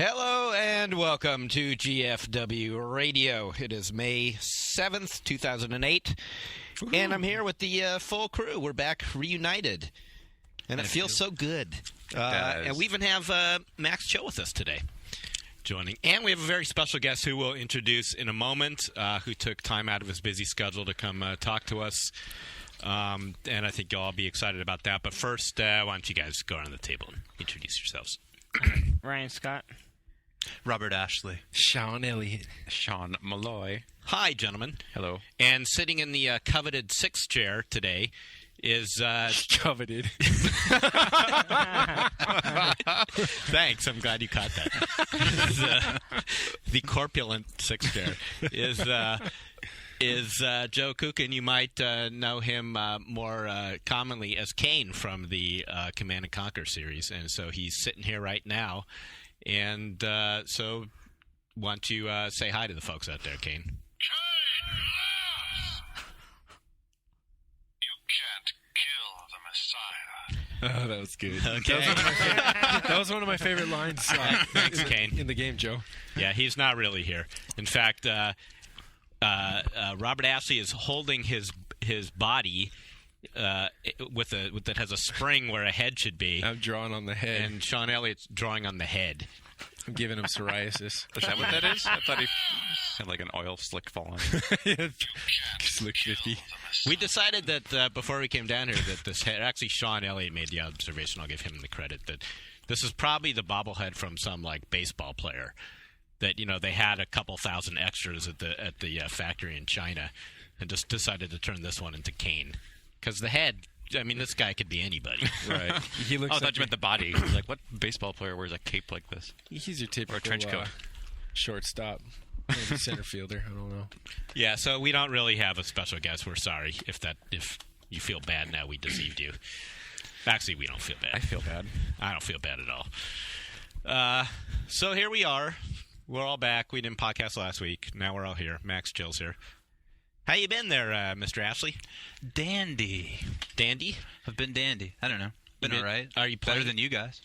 Hello and welcome to GFW Radio. It is May 7th, 2008, and I'm here with the full crew. We're back reunited, and it feels so good. And we even have Max Chill with us today joining. And we have a very special guest who we'll introduce in a moment, who took time out of his busy schedule to come talk to us. And I think you'll all be excited about that. But first, why don't you guys go around the table and introduce yourselves. Ryan Scott. Robert Ashley. Sean Elliott. Sean Malloy. Hi, gentlemen. Hello. And sitting in the coveted sixth chair today is... coveted. Thanks. I'm glad you caught that. The corpulent sixth chair is Joe Kukin. You might know him more commonly as Kane from the Command & Conquer series. And so he's sitting here right now. And so why don't you say hi to the folks out there, Kane? You can't kill the Messiah. Oh, that was good. Okay. That was one of my favorite lines Thanks, Kane. in the game, Joe. Yeah, he's not really here. In fact, Robert Ashley is holding his body that has a spring where a head should be. I'm drawing on the head. And Sean Elliott's drawing on the head. I'm giving him psoriasis. Is that what that is? I thought he had like an oil slick fall on. Slick 50. We decided that before we came down here that this head, actually Sean Elliott made the observation, I'll give him the credit, that this is probably the bobblehead from some like baseball player that, you know, they had a couple thousand extras at the factory in China and just decided to turn this one into Kane. Because the head, I mean, this guy could be anity. Right. He looks I thought you meant the body. Like, what baseball player wears a cape like this? He's your typical Or a trench coat. Shortstop. Maybe center fielder. I don't know. Yeah, so we don't really have a special guest. We're sorry if you feel bad now we deceived you. Actually, we don't feel bad. I feel bad. I don't feel bad at all. So here we are. We're all back. We didn't podcast last week. Now we're all here. Max Chill's here. How you been there, Mr. Ashley? Dandy. Dandy? I've been dandy. I don't know. Been all right. Are you better than you guys?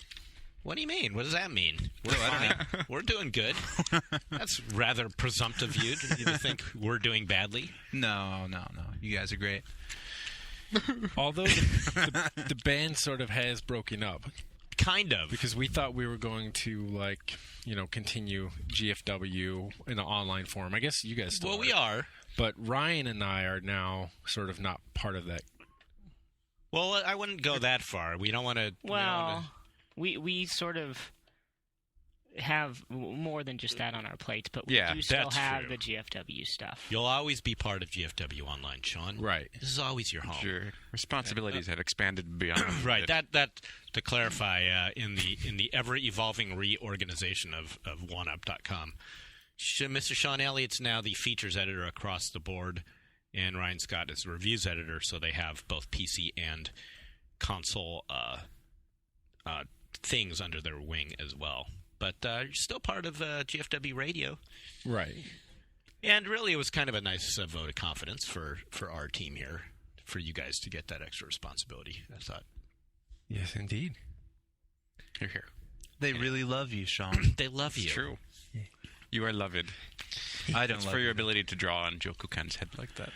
What do you mean? What does that mean? We're I don't fine. We're doing good. That's rather presumptive of you to think we're doing badly. No. You guys are great. Although the band sort of has broken up. Kind of. Because we thought we were going to, like, you know, continue GFW in an online form. I guess you guys still Well, we are. But Ryan and I are now sort of not part of that. Well, I wouldn't go that far. We don't want to... Well, we sort of have more than just that on our plates, but we do still have true. the GFW stuff. You'll always be part of GFW Online, Sean. Right. This is always your home. Sure. Responsibilities had expanded beyond. Right. That to clarify, in the ever-evolving reorganization of OneUp.com, Mr. Sean Elliott's now the features editor across the board, and Ryan Scott is the reviews editor, so they have both PC and console things under their wing as well. But you're still part of GFW Radio. Right. And really, it was kind of a nice vote of confidence for our team here, for you guys to get that extra responsibility, I thought. Yes, indeed. You're here. They really love you, Sean. They love you. It's true. You are loved. I don't It's love for your you. ability to draw on Joe Kukan's head like that.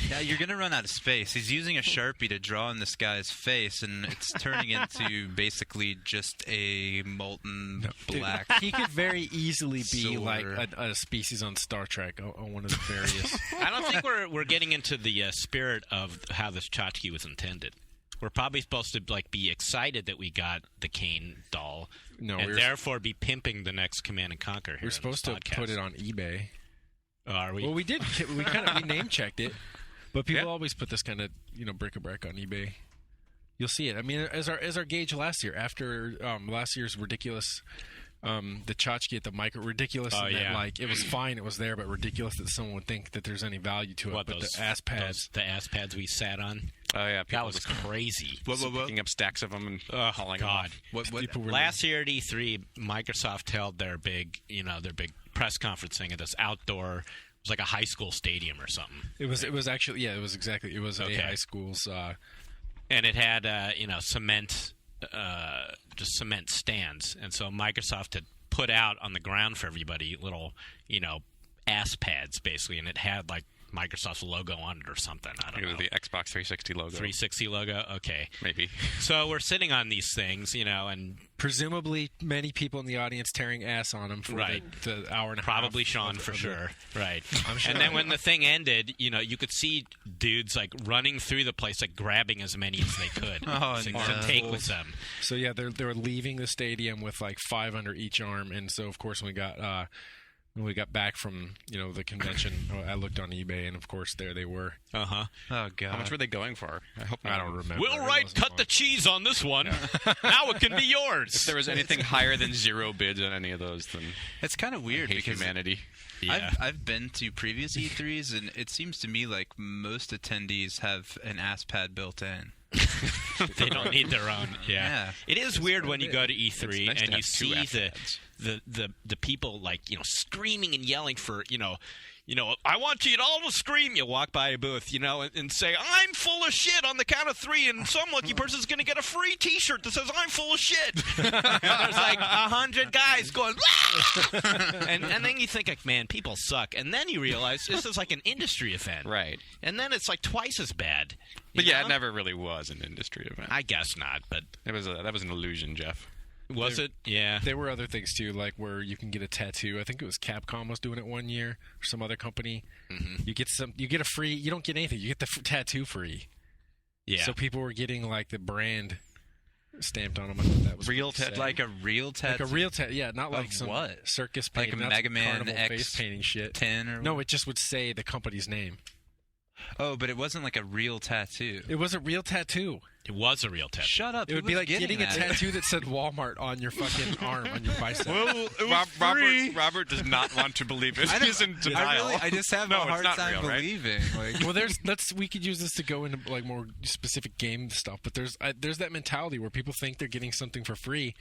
Yeah, you're going to run out of space. He's using a Sharpie to draw on this guy's face, and it's turning into basically just a molten black. Dude, he could very easily be silver. like a species on Star Trek, on one of the various... I don't think we're getting into the spirit of how this tchotchke was intended. We're probably supposed to like be excited that we got the Kane doll, and therefore be pimping the next Command and Conquer. Here we're supposed to put it on eBay. Are we? Well, we did. We name checked it, but people always put this kind of bric-a-brac on eBay. You'll see it. I mean, as our gauge last year, after last year's ridiculous. The tchotchke at the micro, ridiculous. Oh, that, like, it was fine, it was there, but ridiculous that someone would think that there's any value to it. What, but those, the ass pads. the ass pads we sat on. Oh yeah, that was crazy. Picking up stacks of them and hauling God. them off. Last year at E3, Microsoft held their big press conference thing at this outdoor. It was like a high school stadium or something. It was actually it was a high school's. And it had cement. Just cement stands, and so Microsoft had put out on the ground for everybody little, ass pads basically, and it had like Microsoft's logo on it or something. I don't know. The Xbox 360 logo. 360 logo? Okay. Maybe. So we're sitting on these things, and presumably many people in the audience tearing ass on them for the hour and a half. Probably Sean for sure. Right. I'm sure. And then when the thing ended, you could see dudes like running through the place, like grabbing as many as they could to take with them. So yeah, they were leaving the stadium with like 5 under each arm, and so of course when we got back from the convention, I looked on eBay, and of course there they were. Oh god. How much were they going for? I don't remember. Will Wright cut the cheese on this one. Yeah. Now it can be yours. If there was anything higher than 0 bids on any of those, then it's kind of weird because humanity. Yeah. I've been to previous E3s, and it seems to me like most attendees have an ass pad built in. They don't need their own. Yeah. It is weird when you go to E3 nice and to you see the people like screaming and yelling for I want you all to scream. You walk by a booth, and say, "I'm full of shit" on the count of 3, and some lucky person's going to get a free T-shirt that says, "I'm full of shit." And there's like 100 guys going, and then you think, like, man, people suck. And then you realize this is like an industry event, right? And then it's like twice as bad. But yeah, it never really was an industry event. I guess not, but that was an illusion, Jeff. Was it? Yeah. There were other things too, like where you can get a tattoo. I think it was Capcom was doing it one year, or some other company. Mm-hmm. You get a free. You don't get anything. You get the tattoo free. Yeah. So people were getting like the brand stamped on them. I thought that was real tattoo, like a real tattoo. Like a real tattoo. Yeah, not like some what? Circus paint, like a Mega Man X face painting shit. 10 or no, it just would say the company's name. Oh, but it wasn't like a real tattoo. It was a real tattoo. It was a real tattoo. Shut up. It would be like getting a tattoo that said Walmart on your fucking arm, on your bicep. Well, Robert does not want to believe it. He's in denial. I just have a hard time believing. Like, well, we could use this to go into like more specific game stuff, but there's that mentality where people think they're getting something for free,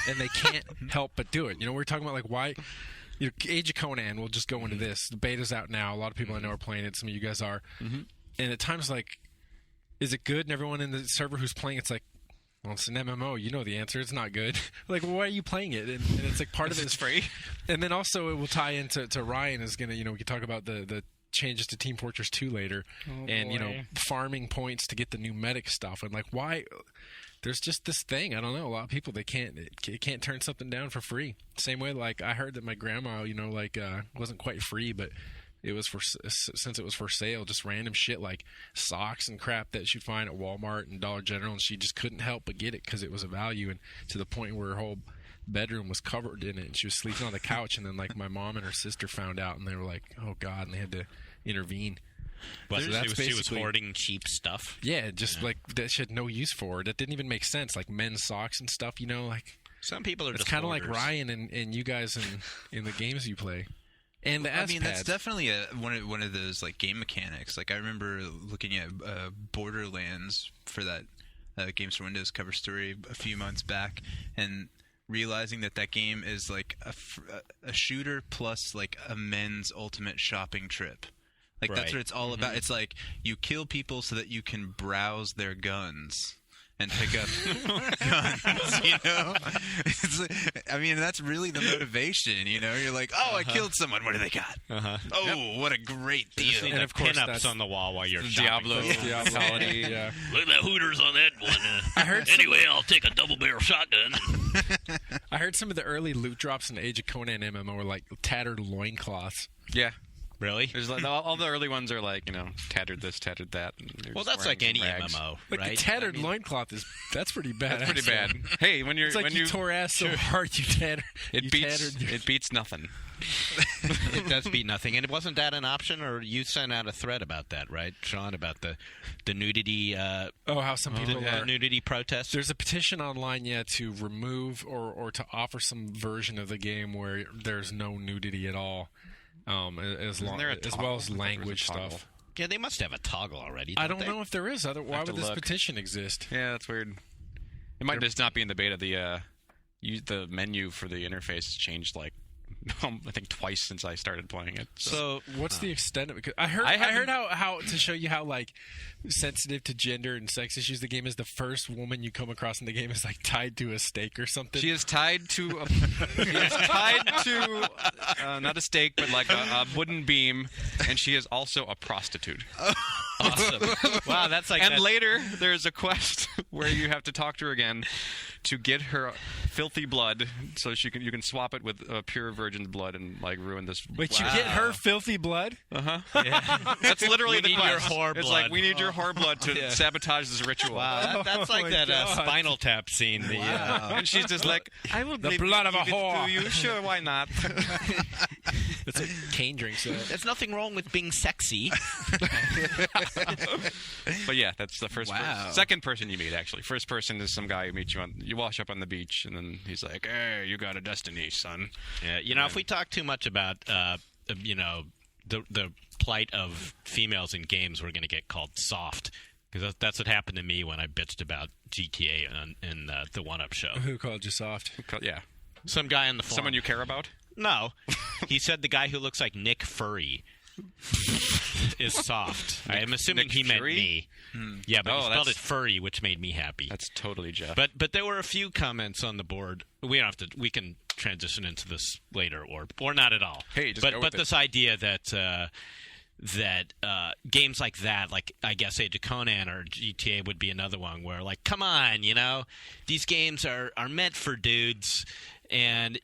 and they can't help but do it. We're talking about like why. Age of Conan, we'll just go into this. The beta's out now. A lot of people I know are playing it. Some of you guys are. Mm-hmm. And at times, like, is it good? And everyone in the server who's playing, it's like, well, it's an MMO. You know the answer. It's not good. Like, well, why are you playing it? And it's like part of it is free. And then also it will tie into Ryan is going to, we can talk about the changes to Team Fortress 2 later. Oh, and, boy. Farming points to get the new medic stuff. And, like, why... There's just this thing. I don't know. A lot of people, they can't turn something down for free. Same way, like, I heard that my grandma, wasn't quite free, but it was since it was for sale, just random shit like socks and crap that she'd find at Walmart and Dollar General, and she just couldn't help but get it because it was a value, and to the point where her whole bedroom was covered in it, and she was sleeping on the couch, and then, like, my mom and her sister found out, and they were like, oh, God, and they had to intervene. But she was hoarding cheap stuff. Yeah, just like that she had no use for. That didn't even make sense. Like men's socks and stuff, like some people are. It's just kind of like Ryan and you guys in the games you play. And the I mean, that's definitely one of those like game mechanics. Like I remember looking at Borderlands for that Games for Windows cover story a few months back, and realizing that game is like a shooter plus like a men's ultimate shopping trip. Like, that's what it's all about. It's like you kill people so that you can browse their guns and pick up guns, It's like, I mean, that's really the motivation, You're like, oh, I killed someone. What do they got? Oh, what a great deal. And of course, pinups on the wall while you're Diablo mentality. Yeah. Look at that Hooters on that one. Anyway, I'll take a double-barrel shotgun. I heard some of the early loot drops in the Age of Conan MMO were like tattered loincloths. Yeah. Really? There's like all the early ones are like, tattered this, tattered that. Well, that's like any rags. MMO, like right? The tattered loincloth that's pretty bad. That's pretty bad. Hey, when you're it's like you tore ass so hard you tattered. It beats nothing. It does beat nothing. And wasn't that an option, or you sent out a thread about that, right, Sean, about the nudity? How some people the nudity protests. There's a petition online, to remove or to offer some version of the game where there's no nudity at all. As well as language stuff. Yeah, they must have a toggle already. I don't know if there is. Why would this petition exist? Yeah, that's weird. It might just not be in the beta. The menu for the interface changed like I think twice since I started playing it. So what's the extent of it? 'Cause I heard how to show you how like sensitive to gender and sex issues the game is. The first woman you come across in the game is like tied to a stake or something. She is tied to not a stake, but like a wooden beam, and she is also a prostitute. awesome. Wow, that's like. And later, there's a quest where you have to talk to her again to get her filthy blood, so you can swap it with pure virgin's blood and like ruin this. Wait, you get her filthy blood? Yeah. That's literally the need quest. your whore It's blood. like we need your whore blood to sabotage this ritual. Wow, that's like that Spinal Tap scene. And she's just like, I will The give blood of a it whore. to you. Sure, why not? It's a cane drink. So There's nothing wrong with being sexy. But yeah, that's the first. Wow. Second person you meet, actually. First person is some guy who meets you you wash up on the beach, and then he's like, "Hey, you got a destiny, son." Yeah, if we talk too much about, the plight of females in games, we're going to get called soft. Because that's what happened to me when I bitched about GTA in the One Up show. who called you soft? Yeah, Some guy in the forum. someone you care about. No, he said the guy who looks like Nick Fury is soft. I'm assuming Nick he meant Fury? me. Yeah, but he spelled that's- it furry, which made me happy. That's totally Jeff. But there were a few comments on the board. We don't have to. We can transition into this later, or not at all. Hey, just but go with this idea that games like that, like I guess Age of Conan or GTA would be another one where like, come on, these games are meant for dudes, and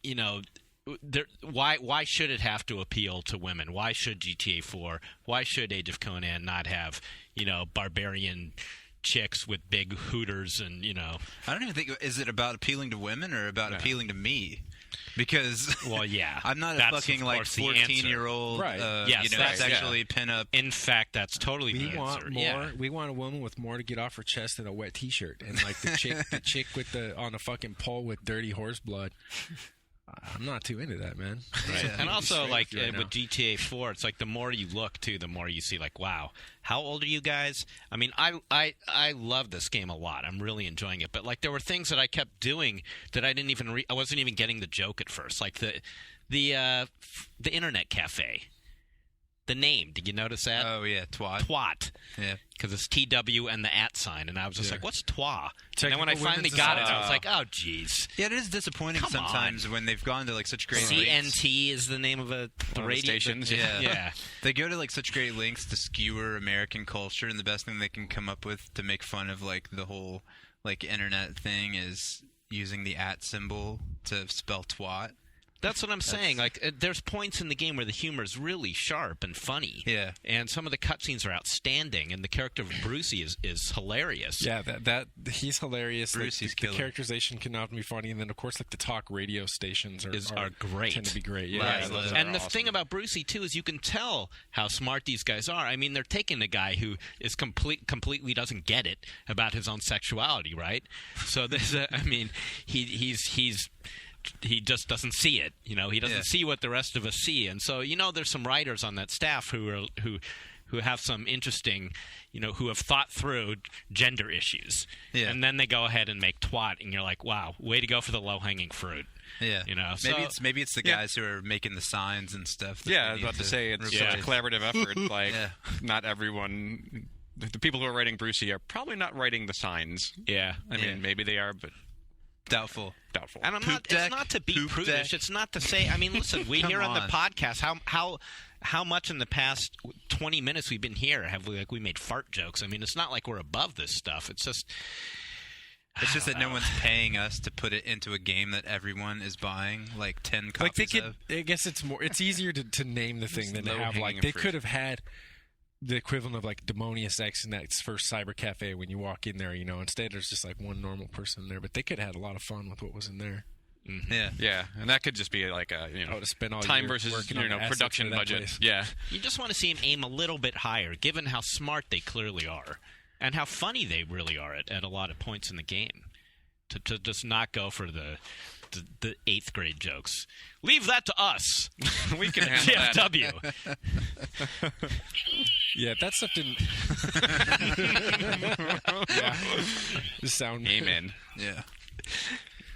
why should it have to appeal to women? Why should GTA 4? Why should Age of Conan not have barbarian chicks with big hooters and I don't even think, is it about appealing to women or about appealing to me? Because well, yeah, I'm not a that's, fucking of like course, the answer. 14-year-old, Right. Yes, that's- sexually pin-up. In fact, that's totally We the want answer. more. Yeah. We want a woman with more to get off her chest than a wet T-shirt, and like the chick with on a fucking pole with dirty horse blood. I'm not too into that, man. Right. And also, like right now. with GTA 4, it's like the more you look, too, the more you see, like, wow, how old are you guys? I mean, I love this game a lot. I'm really enjoying it. But, like, there were things that I kept doing that I didn't even I wasn't even getting the joke at first. Like the Internet Cafe. The name, did you notice that? Oh, yeah, twat. Twat. Yeah. Because it's TW and the @ sign. And I was just like, what's twa? And then when I Technical finally Women's got it, I was Society. like, oh, jeez. Yeah, it is disappointing Come sometimes when they've gone to like such great lengths. CNT is the name of the the radio stations. Yeah. Yeah. They go to like such great lengths to skewer American culture, and the best thing they can come up with to make fun of like the whole like internet thing is using the @ symbol to spell twat. That's what I'm saying. Like, there's points in the game where the humor is really sharp and funny. Yeah. And some of the cutscenes are outstanding, and the character of Brucey is hilarious. Yeah, that he's hilarious. Brucey's the killer. characterization can often be funny, and then of course, like the talk radio stations are great. Tend to be great. Yeah, Right. those are And the awesome. thing about Brucey, too, is you can tell how smart these guys are. I mean, they're taking a guy who is completely doesn't get it about his own sexuality, right? So there's he just doesn't see it. He doesn't see what the rest of us see. And so, there's some writers on that staff who have some interesting, who have thought through gender issues. Yeah. And then they go ahead and make twat, and you're like, wow, way to go for the low-hanging fruit. Yeah. Maybe it's the guys who are making the signs and stuff. Yeah, I was about to say it's such a collaborative effort. Like, not everyone. The people who are writing Brucey are probably not writing the signs. Yeah. I mean, maybe they are, but Doubtful. And it's not to be prudish. It's not to say. I mean, listen, we hear on the podcast how much in the past 20 minutes we've been here have we made fart jokes. I mean, it's not like we're above this stuff. It's just that no one's paying us to put it into a game that everyone is buying like 10 copies like they could. of. I guess it's easier to name the thing than to have low-hanging like they fruit. could have had the equivalent of like Demonius X in that first cyber cafe when you walk in there. Instead there's just like one normal person there, but they could have had a lot of fun with what was in there. Mm-hmm. yeah, and that could just be like a to spend all time year versus working on the assets production for that budget. place. Yeah, you just want to see him aim a little bit higher, given how smart they clearly are, and how funny they really are at a lot of points in the game. To just not go for the 8th grade jokes. Leave that to us. we can handle that. GFW. Yeah, that's something. Yeah. The sound. Amen. Yeah.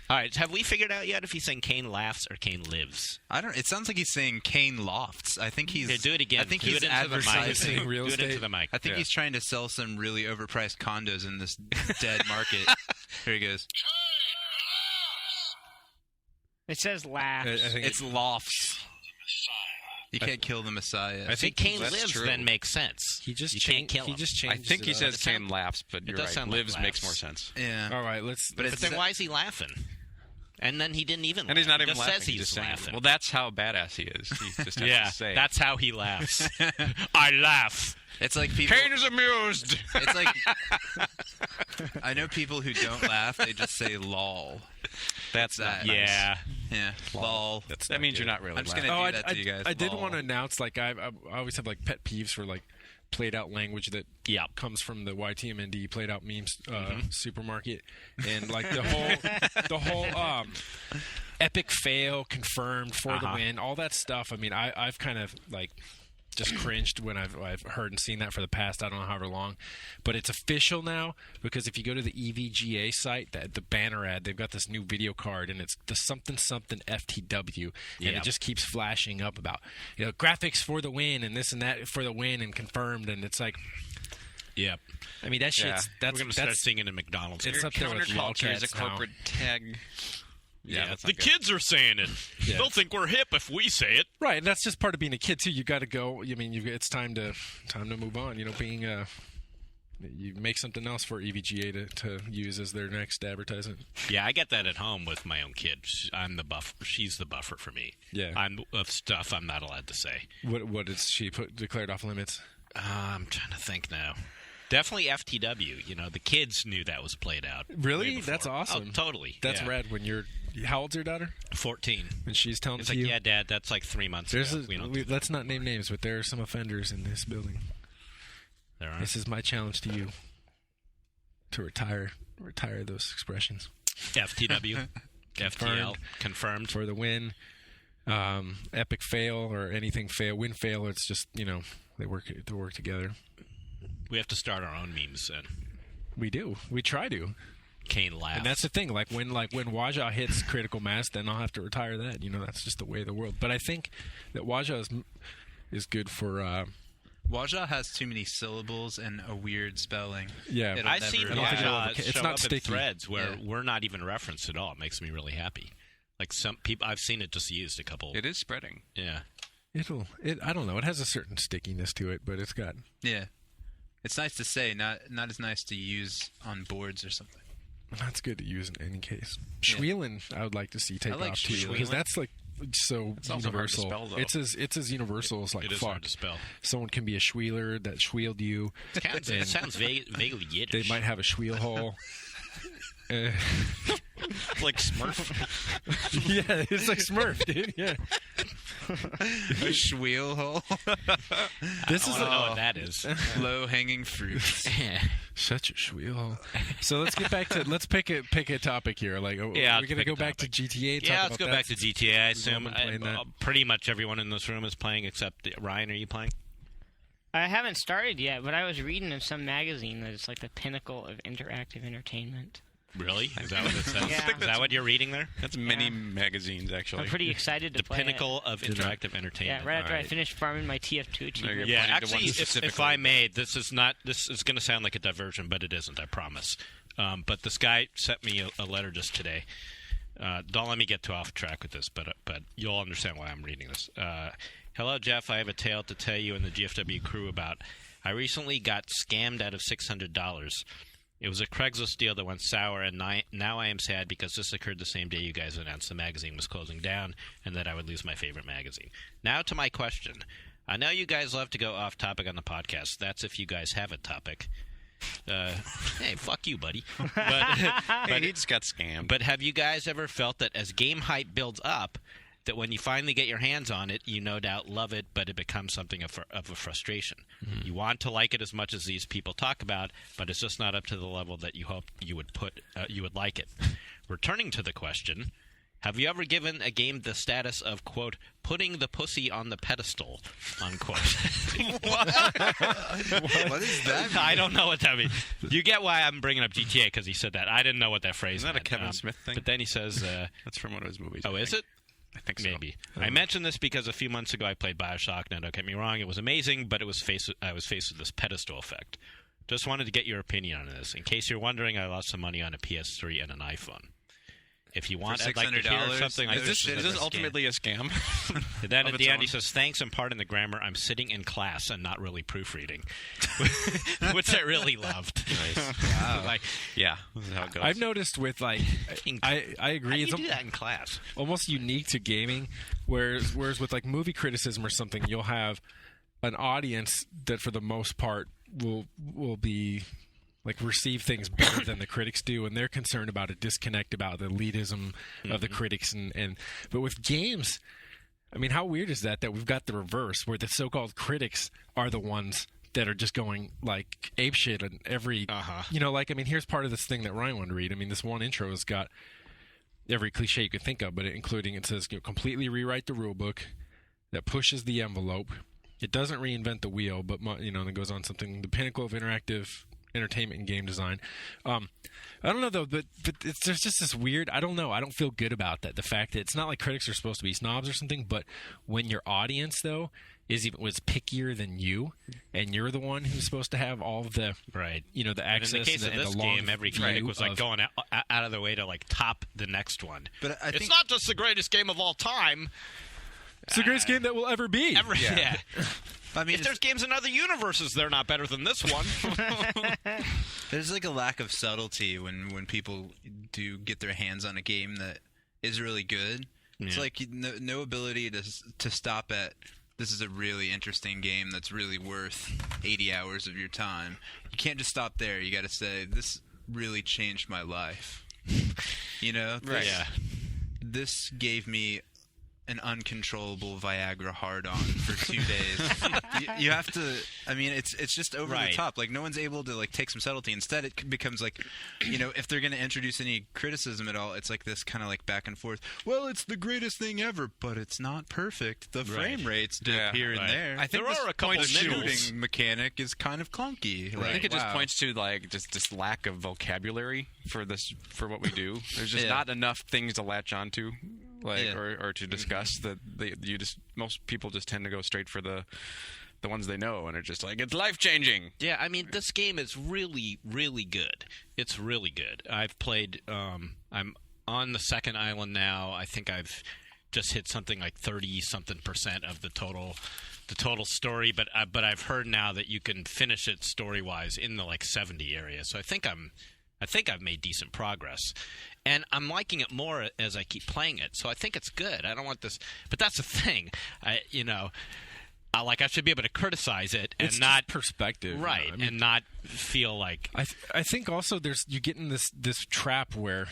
All right, have we figured out yet if he's saying Kane laughs or Kane lives? I don't. It sounds like he's saying Kane lofts. I think he's. Yeah, do it again. I think do he's it into the mic. advertising real Do it estate. into the mic. I think he's trying to sell some really overpriced condos in this dead market. Here he goes. It says laughs. I think It's lofts. You can't kill the Messiah. I think Kane that's lives true. then makes sense. he just you can't kill He him. just I changed. think he it says It Kane sound- laughs, but you're does right. sound like Lives makes laughs. more sense. yeah. All right, let's. But But then why is he laughing? And then he didn't even. And he's not laugh. even He laughing. just says He's he's just saying, laughing. well, that's how badass he is. He just has yeah, to say it. that's how he laughs. I laugh. It's like people. Kane is amused. It's like I know people who don't laugh; they just say "lol." That's that. not nice. Yeah. Yeah, lol. That means you're not really I'm just laughing. gonna do that to you guys. I did lol. want to announce, like, I always have like pet peeves for like played out language that comes from the YTMND played out memes supermarket, and like the whole epic fail confirmed for the win, all that stuff. I mean, I've kind of like just cringed when I've heard and seen that for the past I don't know however long, but it's official now because if you go to the EVGA site, the banner ad, they've got this new video card and it's the something FTW, and it just keeps flashing up about graphics for the win and this and that for the win and confirmed, and it's like, Yep. I mean that shit's We're gonna start singing in McDonald's. it's here. up there with Counterculture is a Lolcats now. corporate tag. Yeah, that's the not good. kids are saying it. Yeah. They'll think we're hip if we say it. Right, and that's just part of being a kid too. You got to go. I mean, it's time to move on. Being you make something else for EVGA to use as their next advertisement. Yeah, I get that at home with my own kid. I'm the buffer. She's the buffer for me. Yeah. I'm of stuff I'm not allowed to say. What did she declared off limits? I'm trying to think now. Definitely FTW. The kids knew that was played out. Really? way before. That's awesome. Oh, totally. That's yeah. rad. When how old's your daughter? 14. And she's telling It's to like, you. yeah, Dad, that's like 3 months ago. Let's not name names, but there are some offenders in this building. There are. This is my challenge to you to retire those expressions. FTW. FTL. Confirmed. For the win. Epic fail or anything fail. Win fail. It's just they work together. We have to start our own memes then. We do. We try to. Kane laughs. And that's the thing. Like when Waja hits critical mass, then I'll have to retire that. That's just the way of the world. But I think that Waja is good for. Waja has too many syllables and a weird spelling. Yeah, It'll I've never- seen I don't think it'll Waja ever- it's show not up sticky. in threads where Yeah. we're not even referenced at all. It makes me really happy. Like some people, I've seen it just used a couple. It is spreading. Yeah. I don't know. It has a certain stickiness to it, but it's got. Yeah, it's nice to say, not as nice to use on boards or something. That's good to use in any case. Yeah. Schwielen, I would like to see take I like off too, Schwielen. because that's like so It's also hard to universal. spell, though. It's as universal as like It is fuck. hard to spell. Someone can be a Schwieler that schwieled you. It sounds vaguely Yiddish. They might have a schwiel hole. Like Smurf. Yeah, it's like Smurf, dude. Yeah. A schweel hole, This I is don't know what that is. low hanging fruit. such a schwiel hole. So let's get back to pick a topic here. Like, Yeah, we're gonna pick go a back to topic. GTA. Yeah, let's go back to GTA. I assume been playing that. pretty much everyone in this room is playing except Ryan. Are you playing? I haven't started yet, but I was reading in some magazine that it's like the pinnacle of interactive entertainment. Really? Is that what it says? Yeah. Is that what you're reading there? That's many magazines, actually. I'm pretty excited to The play pinnacle of interactive it. entertainment. Yeah, right after All I finished farming my TF2 achievement. Yeah, pointing to one actually, specifically. if I may, this is going to sound like a diversion, but it isn't, I promise. But this guy sent me a letter just today. Don't let me get too off track with this, but you'll understand why I'm reading this. Hello, Jeff. I have a tale to tell you and the GFW crew about. I recently got scammed out of $600. It was a Craigslist deal that went sour, and now I am sad because this occurred the same day you guys announced the magazine was closing down and that I would lose my favorite magazine. Now to my question. I know you guys love to go off topic on the podcast. That's if you guys have a topic. Hey, fuck you, buddy. But he just got scammed. But have you guys ever felt that as game hype builds up, that when you finally get your hands on it, you no doubt love it, but it becomes something of a frustration? Mm-hmm. You want to like it as much as these people talk about, but it's just not up to the level that you hope you would like it. Returning to the question, Have you ever given a game the status of, quote, putting the pussy on the pedestal, unquote? What is that? I don't know what that means. You get why I'm bringing up GTA, because he said that. I didn't know what that phrase Isn't that a meant. Kevin Smith thing? But then he says... That's from one of his movies. oh, is it? I think so. Maybe. I mentioned this because a few months ago I played BioShock. Now, don't get me wrong, it was amazing, but I was faced with this pedestal effect. Just wanted to get your opinion on this. In case you're wondering, I lost some money on a PS3 and an iPhone. If you want, I'd like to hear something like Is this ultimately a scam? And then at the end, own? he says, thanks, and pardon the grammar, I'm sitting in class and not really proofreading. Which I really loved. Nice. Wow. Like, yeah, this is how it goes. I've noticed with, like, I agree. how do It's you do that in class? almost unique to gaming, whereas with, like, movie criticism or something, you'll have an audience that, for the most part, will be... like receive things better than the critics do, and they're concerned about a disconnect about the elitism of the critics. But with games, I mean, how weird is that we've got the reverse, where the so-called critics are the ones that are just going like apeshit on every, you know, like, I mean, here's part of this thing that Ryan wanted to read. I mean, this one intro has got every cliche you could think of, but including, it says, completely rewrite the rule book, that pushes the envelope. It doesn't reinvent the wheel, but, you know, and it goes on something, the pinnacle of interactive entertainment and game design. I don't know though, but there's just this weird, I don't know, I don't feel good about that. The fact that it's not like critics are supposed to be snobs or something, but when your audience though was pickier than you, and you're the one who's supposed to have all of the you know, the access. And in the case of this game, every critic was like going out of their way to like top the next one. But I think it's not just the greatest game of all time. It's the greatest game that will ever be. Yeah. I mean, if there's games in other universes, they're not better than this one. there's like a lack of subtlety when people do get their hands on a game that is really good. Yeah. It's like no ability to stop at, this is a really interesting game that's really worth 80 hours of your time. You can't just stop there. You got to say, this really changed my life. You know? Right. Yeah. This gave me an uncontrollable Viagra hard-on for 2 days. you have to. I mean, it's just over the top. Like, no one's able to like take some subtlety. Instead, it becomes like, you know, if they're going to introduce any criticism at all, it's like this kind of like back and forth. Well, it's the greatest thing ever, but it's not perfect. The frame rates dip here and there. I think there are a couple the shooting mechanic is kind of clunky. I think it just points to like just this lack of vocabulary for what we do. There's just not enough things to latch onto. Or to discuss that most people just tend to go straight for the ones they know, and it's just like, it's life-changing. Yeah, I mean, this game is really, really good. It's really good. I've played, I'm on the second island now. I think I've just hit something like 30-something% of the total story, but I've heard now that you can finish it story-wise in the like 70 area. So I think I've made decent progress. And I'm liking it more as I keep playing it. So I think it's good. I don't want this... But that's the thing. I should be able to criticize it and it's not... perspective. Right. I mean, and not feel like... I think also you get in this trap where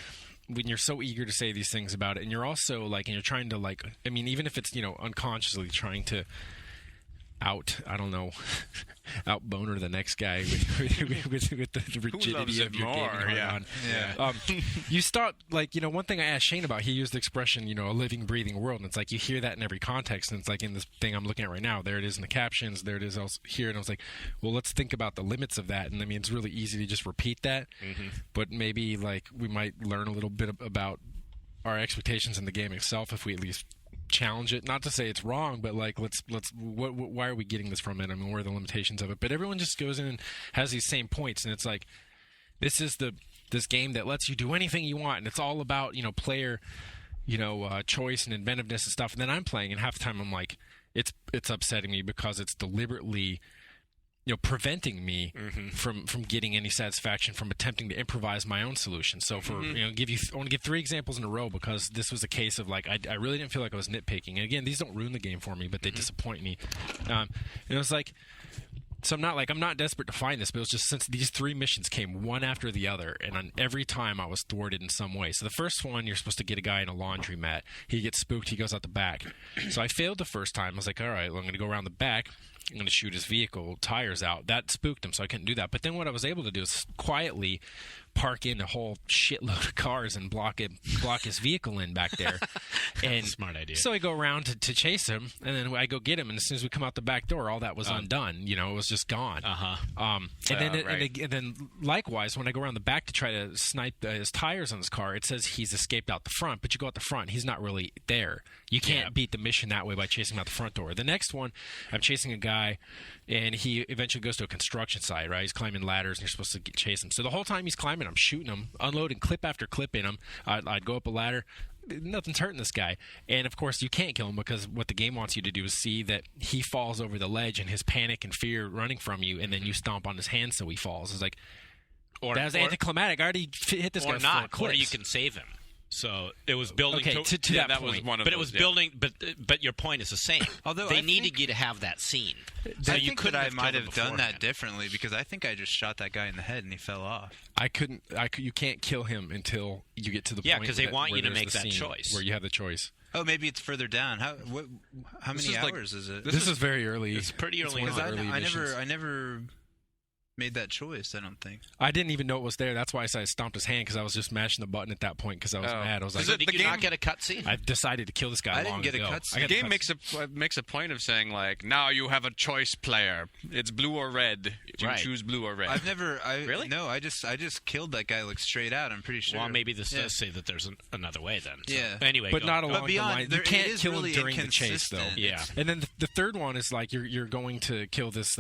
when you're so eager to say these things about it, and you're also like... And you're trying to like... I mean, even if it's, you know, unconsciously trying to outboner the next guy with the rigidity of your gaming on. You start, like, you know, one thing I asked Shane about, he used the expression, you know, a living, breathing world, and it's like you hear that in every context, and it's like in this thing I'm looking at right now, there it is in the captions, there it is else here, and I was like, well, let's think about the limits of that. And I mean, it's really easy to just repeat that, but maybe like we might learn a little bit about our expectations in the game itself if we at least challenge it. Not to say it's wrong, but like why are we getting this from it? I mean, what are the limitations of it? But everyone just goes in and has these same points, and it's like, this is this game that lets you do anything you want, and it's all about, you know, player, you know, choice and inventiveness and stuff. And then I'm playing, and half the time I'm like, it's upsetting me because it's deliberately, you know, preventing me from getting any satisfaction from attempting to improvise my own solution. So for you know, I want to give 3 examples in a row because this was a case of like I really didn't feel like I was nitpicking. And again, these don't ruin the game for me, but they disappoint me. And it was like, so I'm not desperate to find this, but it was just since these 3 missions came one after the other, and on every time I was thwarted in some way. So the first one, you're supposed to get a guy in a laundromat. He gets spooked. He goes out the back. So I failed the first time. I was like, all right, well, I'm going to go around the back. I'm going to shoot his vehicle tires out. That spooked him, so I couldn't do that. But then what I was able to do is quietly park in a whole shitload of cars and block his vehicle in back there. And smart idea. So I go around to chase him, and then I go get him, and as soon as we come out the back door, all that was undone. You know, it was just gone. And then likewise, when I go around the back to try to snipe his tires on his car, it says he's escaped out the front, but you go out the front, he's not really there. You can't beat the mission that way by chasing him out the front door. The next one, I'm chasing a guy, and he eventually goes to a construction site, right? He's climbing ladders, and you're supposed to chase him. So the whole time he's climbing, I'm shooting him, unloading clip after clip in him. I'd go up a ladder. Nothing's hurting this guy. And, of course, you can't kill him because what the game wants you to do is see that he falls over the ledge and his panic and fear running from you, and then you stomp on his hand so he falls. It's like, that was anticlimactic. I already hit this guy with 4 clips. Or you can save him. So it was building to that point. Was one of but those, it was building. But your point is the same. Although they needed you to have that scene. So you could I might have done that differently because I think I just shot that guy in the head and he fell off. You can't kill him until you get to the point. Yeah, because they want you to make that choice. Where you have the choice. Oh, maybe it's further down. How many hours is it? This is very early. It's pretty early. I never made that choice, I don't think. I didn't even know it was there. That's why I stomped his hand, because I was just mashing the button at that point because I was mad. I was like, did you not get a cutscene? I decided to kill this guy long ago. I didn't get a cutscene. The game makes a point of saying, like, now you have a choice, player. It's blue or red. You choose blue or red. Really? No, I just killed that guy, like, straight out, I'm pretty sure. Well, maybe this does say that there's another way then. So. Yeah. Anyway, but not along the line. You can't kill really him during the chase, though. Yeah. And then the third one is, like, you're going to kill this...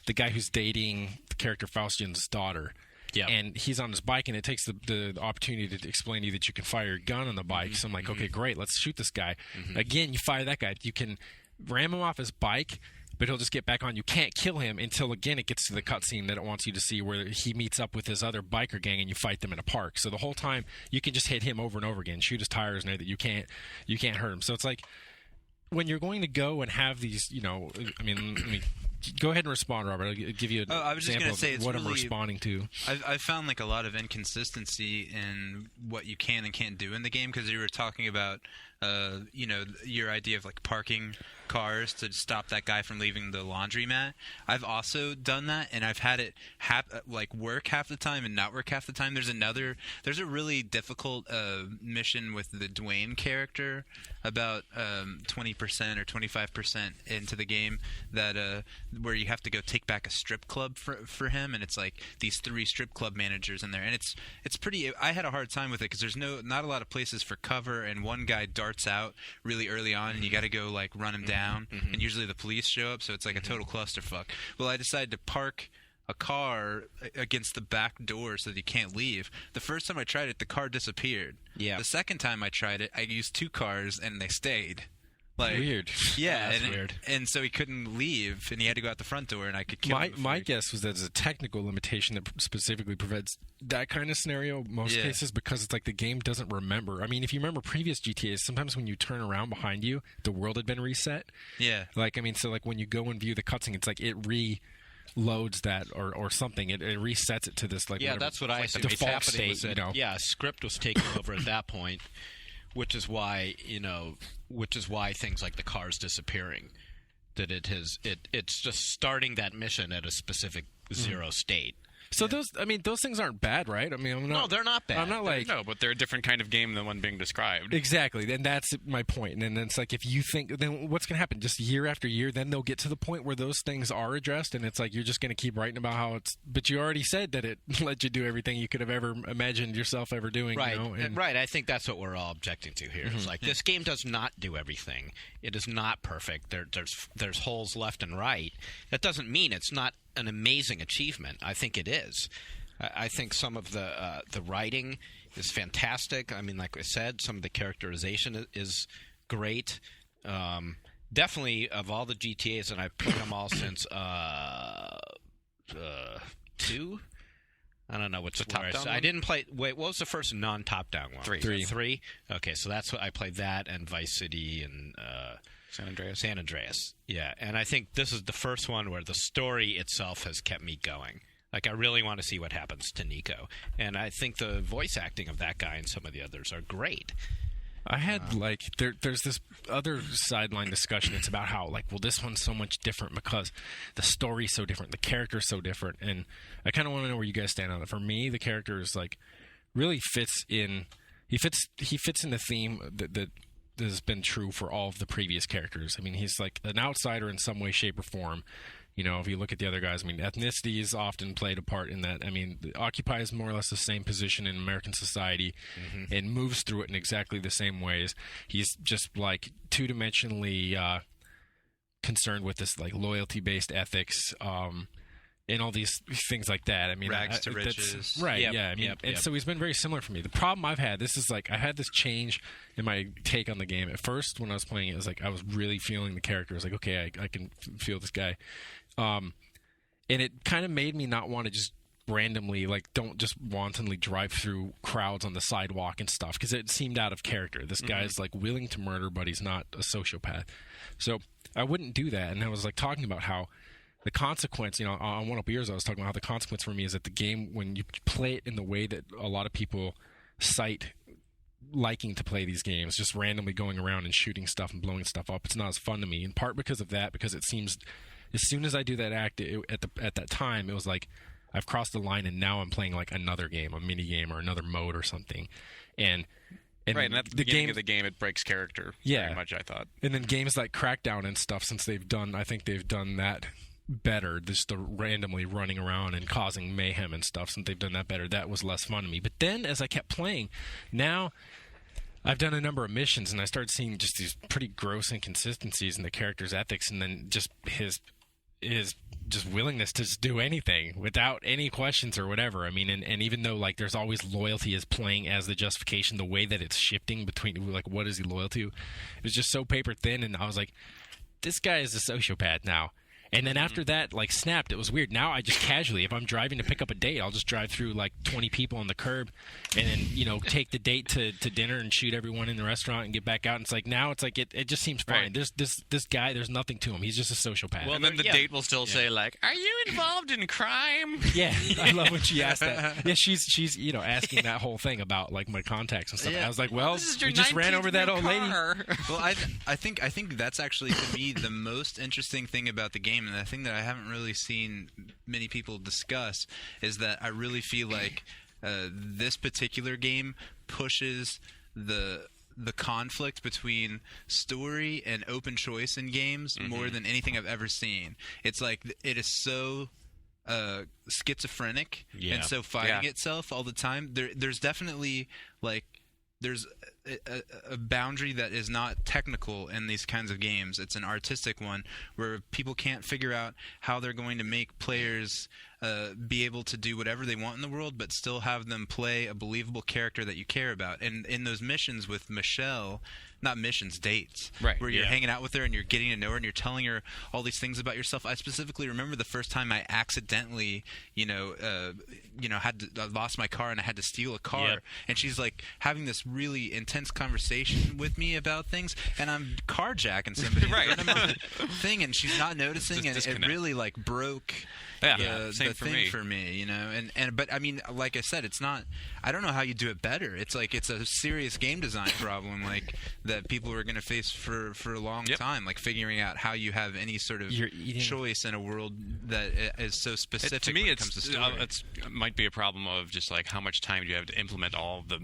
the guy who's dating the character Faustian's daughter. Yeah. And he's on his bike, and it takes the opportunity to explain to you that you can fire a gun on the bike. So I'm like, okay, great, let's shoot this guy. Again, you fire that guy. You can ram him off his bike, but he'll just get back on. You can't kill him until, again, it gets to the cutscene that it wants you to see where he meets up with his other biker gang and you fight them in a park. So the whole time, you can just hit him over and over again, shoot his tires and everything. You can't hurt him. So it's like, when you're going to go and have these, I mean, go ahead and respond, Robert. I'll give you an example of what I'm responding to. I've found like a lot of inconsistency in what you can and can't do in the game, because you were talking about, your idea of like parking cars to stop that guy from leaving the laundromat. I've also done that, and I've had it work half the time and not work half the time. There's a really difficult mission with the Dwayne character about 20% or 25% into the game that where you have to go take back a strip club for him, and it's like these 3 strip club managers in there, and it's pretty. I had a hard time with it because there's not a lot of places for cover, and one guy darts out really early on, and you got to go like run him down, and usually the police show up, so it's like a total clusterfuck. Well, I decided to park a car against the back door so that you can't leave. The first time I tried it, the car disappeared. Yeah. The second time I tried it, I used 2 cars and they stayed. Like, weird. Yeah, that's weird. And so he couldn't leave, and he had to go out the front door, and I could kill him. My guess was that there's a technical limitation that specifically prevents that kind of scenario most cases, because it's like the game doesn't remember. I mean, if you remember previous GTAs, sometimes when you turn around behind you, the world had been reset. Yeah. Like, I mean, so like when you go and view the cutscene, it's like it loads that or something. It resets it to this like that's what I assumed. default state. Yeah, script was taken over at that point, which is why things like the cars disappearing, that it's just starting that mission at a specific zero state. So those things aren't bad, right? I mean, no, they're not bad. I'm not like no, but they're a different kind of game than one being described. Exactly, and that's my point. And then it's like if you think, then what's going to happen? Just year after year, then they'll get to the point where those things are addressed, and it's like you're just going to keep writing about how it's. But you already said that it let you do everything you could have ever imagined yourself ever doing. Right, And, right. I think that's what we're all objecting to here. It's like this game does not do everything. It is not perfect. There's holes left and right. That doesn't mean it's not an amazing achievement. I think it is. I think some of the writing is fantastic. I mean, like I said, some of the characterization is great. Definitely, of all the GTAs, and I've played them all since 2. I don't know what's the top-down. I didn't play. Wait, what was the first non-top-down one? 3. 3. Okay, so that's what I played. That and Vice City and San Andreas. Yeah, and I think this is the first one where the story itself has kept me going. Like, I really want to see what happens to Nico. And I think the voice acting of that guy and some of the others are great. I had there's this other sideline discussion. It's about how this one's so much different because the story's so different, the character's so different, and I kind of want to know where you guys stand on it. For me, the character is really fits in. He fits in the theme that has been true for all of the previous characters. I mean, he's like an outsider in some way, shape, or form. If you look at the other guys, I mean, ethnicity is often played a part in that. I mean, occupies more or less the same position in American society and moves through it in exactly the same ways. He's just two-dimensionally concerned with this loyalty-based ethics and all these things like that. I mean, rags to riches. Right, yeah. I mean, and so he's been very similar for me. The problem I've had, I had this change in my take on the game. At first, when I was playing it, was I was really feeling the character. I was like, okay, I can feel this guy. And it kind of made me not want to just randomly, don't just wantonly drive through crowds on the sidewalk and stuff, because it seemed out of character. This guy's willing to murder, but he's not a sociopath. So I wouldn't do that. And I was talking about how the consequence, on One Up Years, I was talking about how the consequence for me is that the game, when you play it in the way that a lot of people cite liking to play these games, just randomly going around and shooting stuff and blowing stuff up, it's not as fun to me. In part because of that, because it seems as soon as I do that act at that time, it was I've crossed the line and now I'm playing another game, a mini game or another mode or something, and right, and at the beginning of the game, it breaks character. Very much, I thought. And then games like Crackdown and stuff, since I think they've done that better, just the randomly running around and causing mayhem and stuff, since they've done that better, that was less fun to me. But then as I kept playing, now I've done a number of missions and I started seeing just these pretty gross inconsistencies in the character's ethics, and then just his just willingness to just do anything without any questions or whatever. I mean, and even though there's always loyalty as playing as the justification, the way that it's shifting between what is he loyal to, it was just so paper thin, and I was like, this guy is a sociopath now. And then after that, snapped, it was weird. Now I just casually, if I'm driving to pick up a date, I'll just drive through 20 people on the curb and then, take the date to dinner and shoot everyone in the restaurant and get back out. And it just seems fine. Right. This guy, there's nothing to him. He's just a sociopath. Well, and then the date will still say, are you involved in crime? Yeah, I love when she asked that. Yeah, she's asking that whole thing about, my contacts and stuff. Yeah. I was like, well, we just ran over that old lady. Well, I think that's actually, to me, the most interesting thing about the game. And the thing that I haven't really seen many people discuss is that I really feel like this particular game pushes the conflict between story and open choice in games more than anything I've ever seen. It's it is so schizophrenic and so fighting itself all the time. There's definitely there's a boundary that is not technical in these kinds of games. It's an artistic one where people can't figure out how they're going to make players be able to do whatever they want in the world, but still have them play a believable character that you care about. And in those missions with Michelle, not missions, dates, right, where you're hanging out with her and you're getting to know her and you're telling her all these things about yourself. I specifically remember the first time I accidentally, lost my car and I had to steal a car, and she's having this really intense conversation with me about things, and I'm carjacking somebody right thing, and she's not noticing, and it really broke the thing for me, but I mean, like I said, it's not. I don't know how you do it better. It's it's a serious game design problem, that people are going to face for a long time, figuring out how you have any sort of choice in a world that is so specific. To me, when it comes to story. It might be a problem of just how much time do you have to implement all of the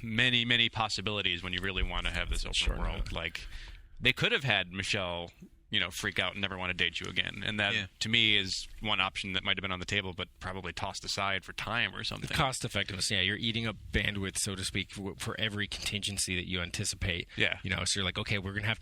many possibilities when you really want to have this open world. They could have had Michelle freak out and never want to date you again. And that, to me, is one option that might have been on the table, but probably tossed aside for time or something. The cost effectiveness, you're eating up bandwidth, so to speak, for every contingency that you anticipate. Yeah. So you're okay, we're going to have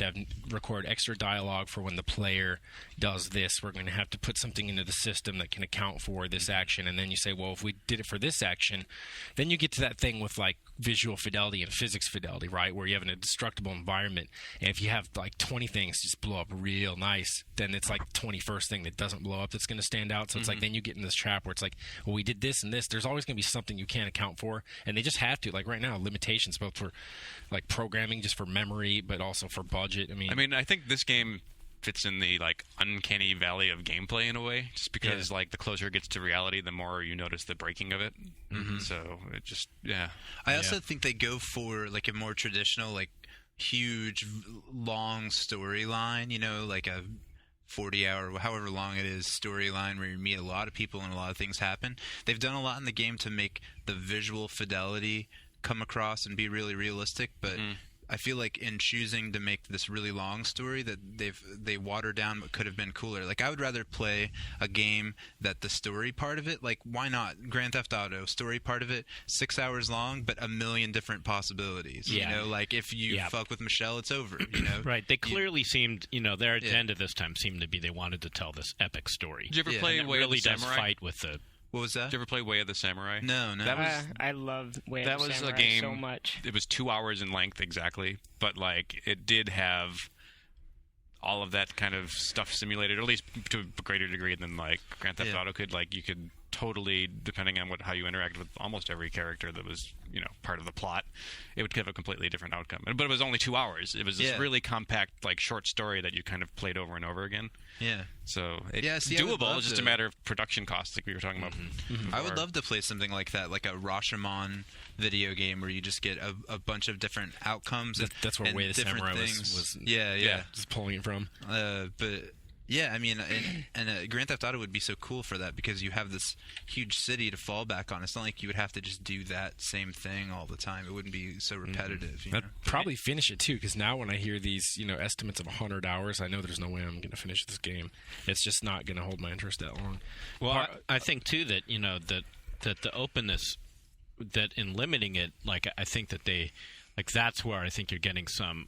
record extra dialogue for when the player does this. We're going to have to put something into the system that can account for this action. And then you say, well, if we did it for this action, then you get to that thing with visual fidelity and physics fidelity, right? Where you have an indestructible environment. And if you have 20 things just blow up real nice, then it's 21st thing that doesn't blow up that's going to stand out. So it's then you get in this trap where it's well, we did this and this. There's always going to be something you can't account for, and they just have to. Right now, limitations both for programming, just for memory, but also for budget. I mean, I think this game fits in the like uncanny valley of gameplay in a way, just because like the closer it gets to reality, the more you notice the breaking of it. So it just I also think they go for like a more traditional, like huge, long storyline. You know, like a 40-hour, however long it is, storyline where you meet a lot of people and a lot of things happen. They've done a lot in the game to make the visual fidelity come across and be really realistic, but I feel like in choosing to make this really long story that they water down what could have been cooler. Like, I would rather play a game that the story part of it, like, why not? Grand Theft Auto, story part of it, 6 hours long, but a million different possibilities. You know, like, if you fuck with Michelle, it's over, you know? Right. They clearly seemed, you know, their agenda this time seemed to be they wanted to tell this epic story. Did you ever play Way of the Samurai? Does fight with the... What was that? Did you ever play Way of the Samurai? No. That was I loved Way of that the was Samurai a game so much. It was 2 hours in length exactly, but like it did have all of that kind of stuff simulated, or at least to a greater degree than like Grand Theft Auto could. Like you could totally, depending on how you interacted with almost every character that was, you know, part of the plot, it would give a completely different outcome. But it was only 2 hours. It was this really compact, like short story that you kind of played over and over again. Yeah. So it's doable. It's just a matter of production costs, like we were talking about. I would love to play something like that, like a Rashomon video game where you just get a bunch of different outcomes. That's where Way of the Samurai was just pulling it from. But yeah, I mean, and Grand Theft Auto would be so cool for that because you have this huge city to fall back on. It's not like you would have to just do that same thing all the time. It wouldn't be so repetitive. You know? I'd probably finish it too, because now when I hear these, you know, estimates of 100 hours, I know there's no way I'm going to finish this game. It's just not going to hold my interest that long. Well, I think too that, you know, that the openness, that in limiting it, like I think that they, like that's where I think you're getting some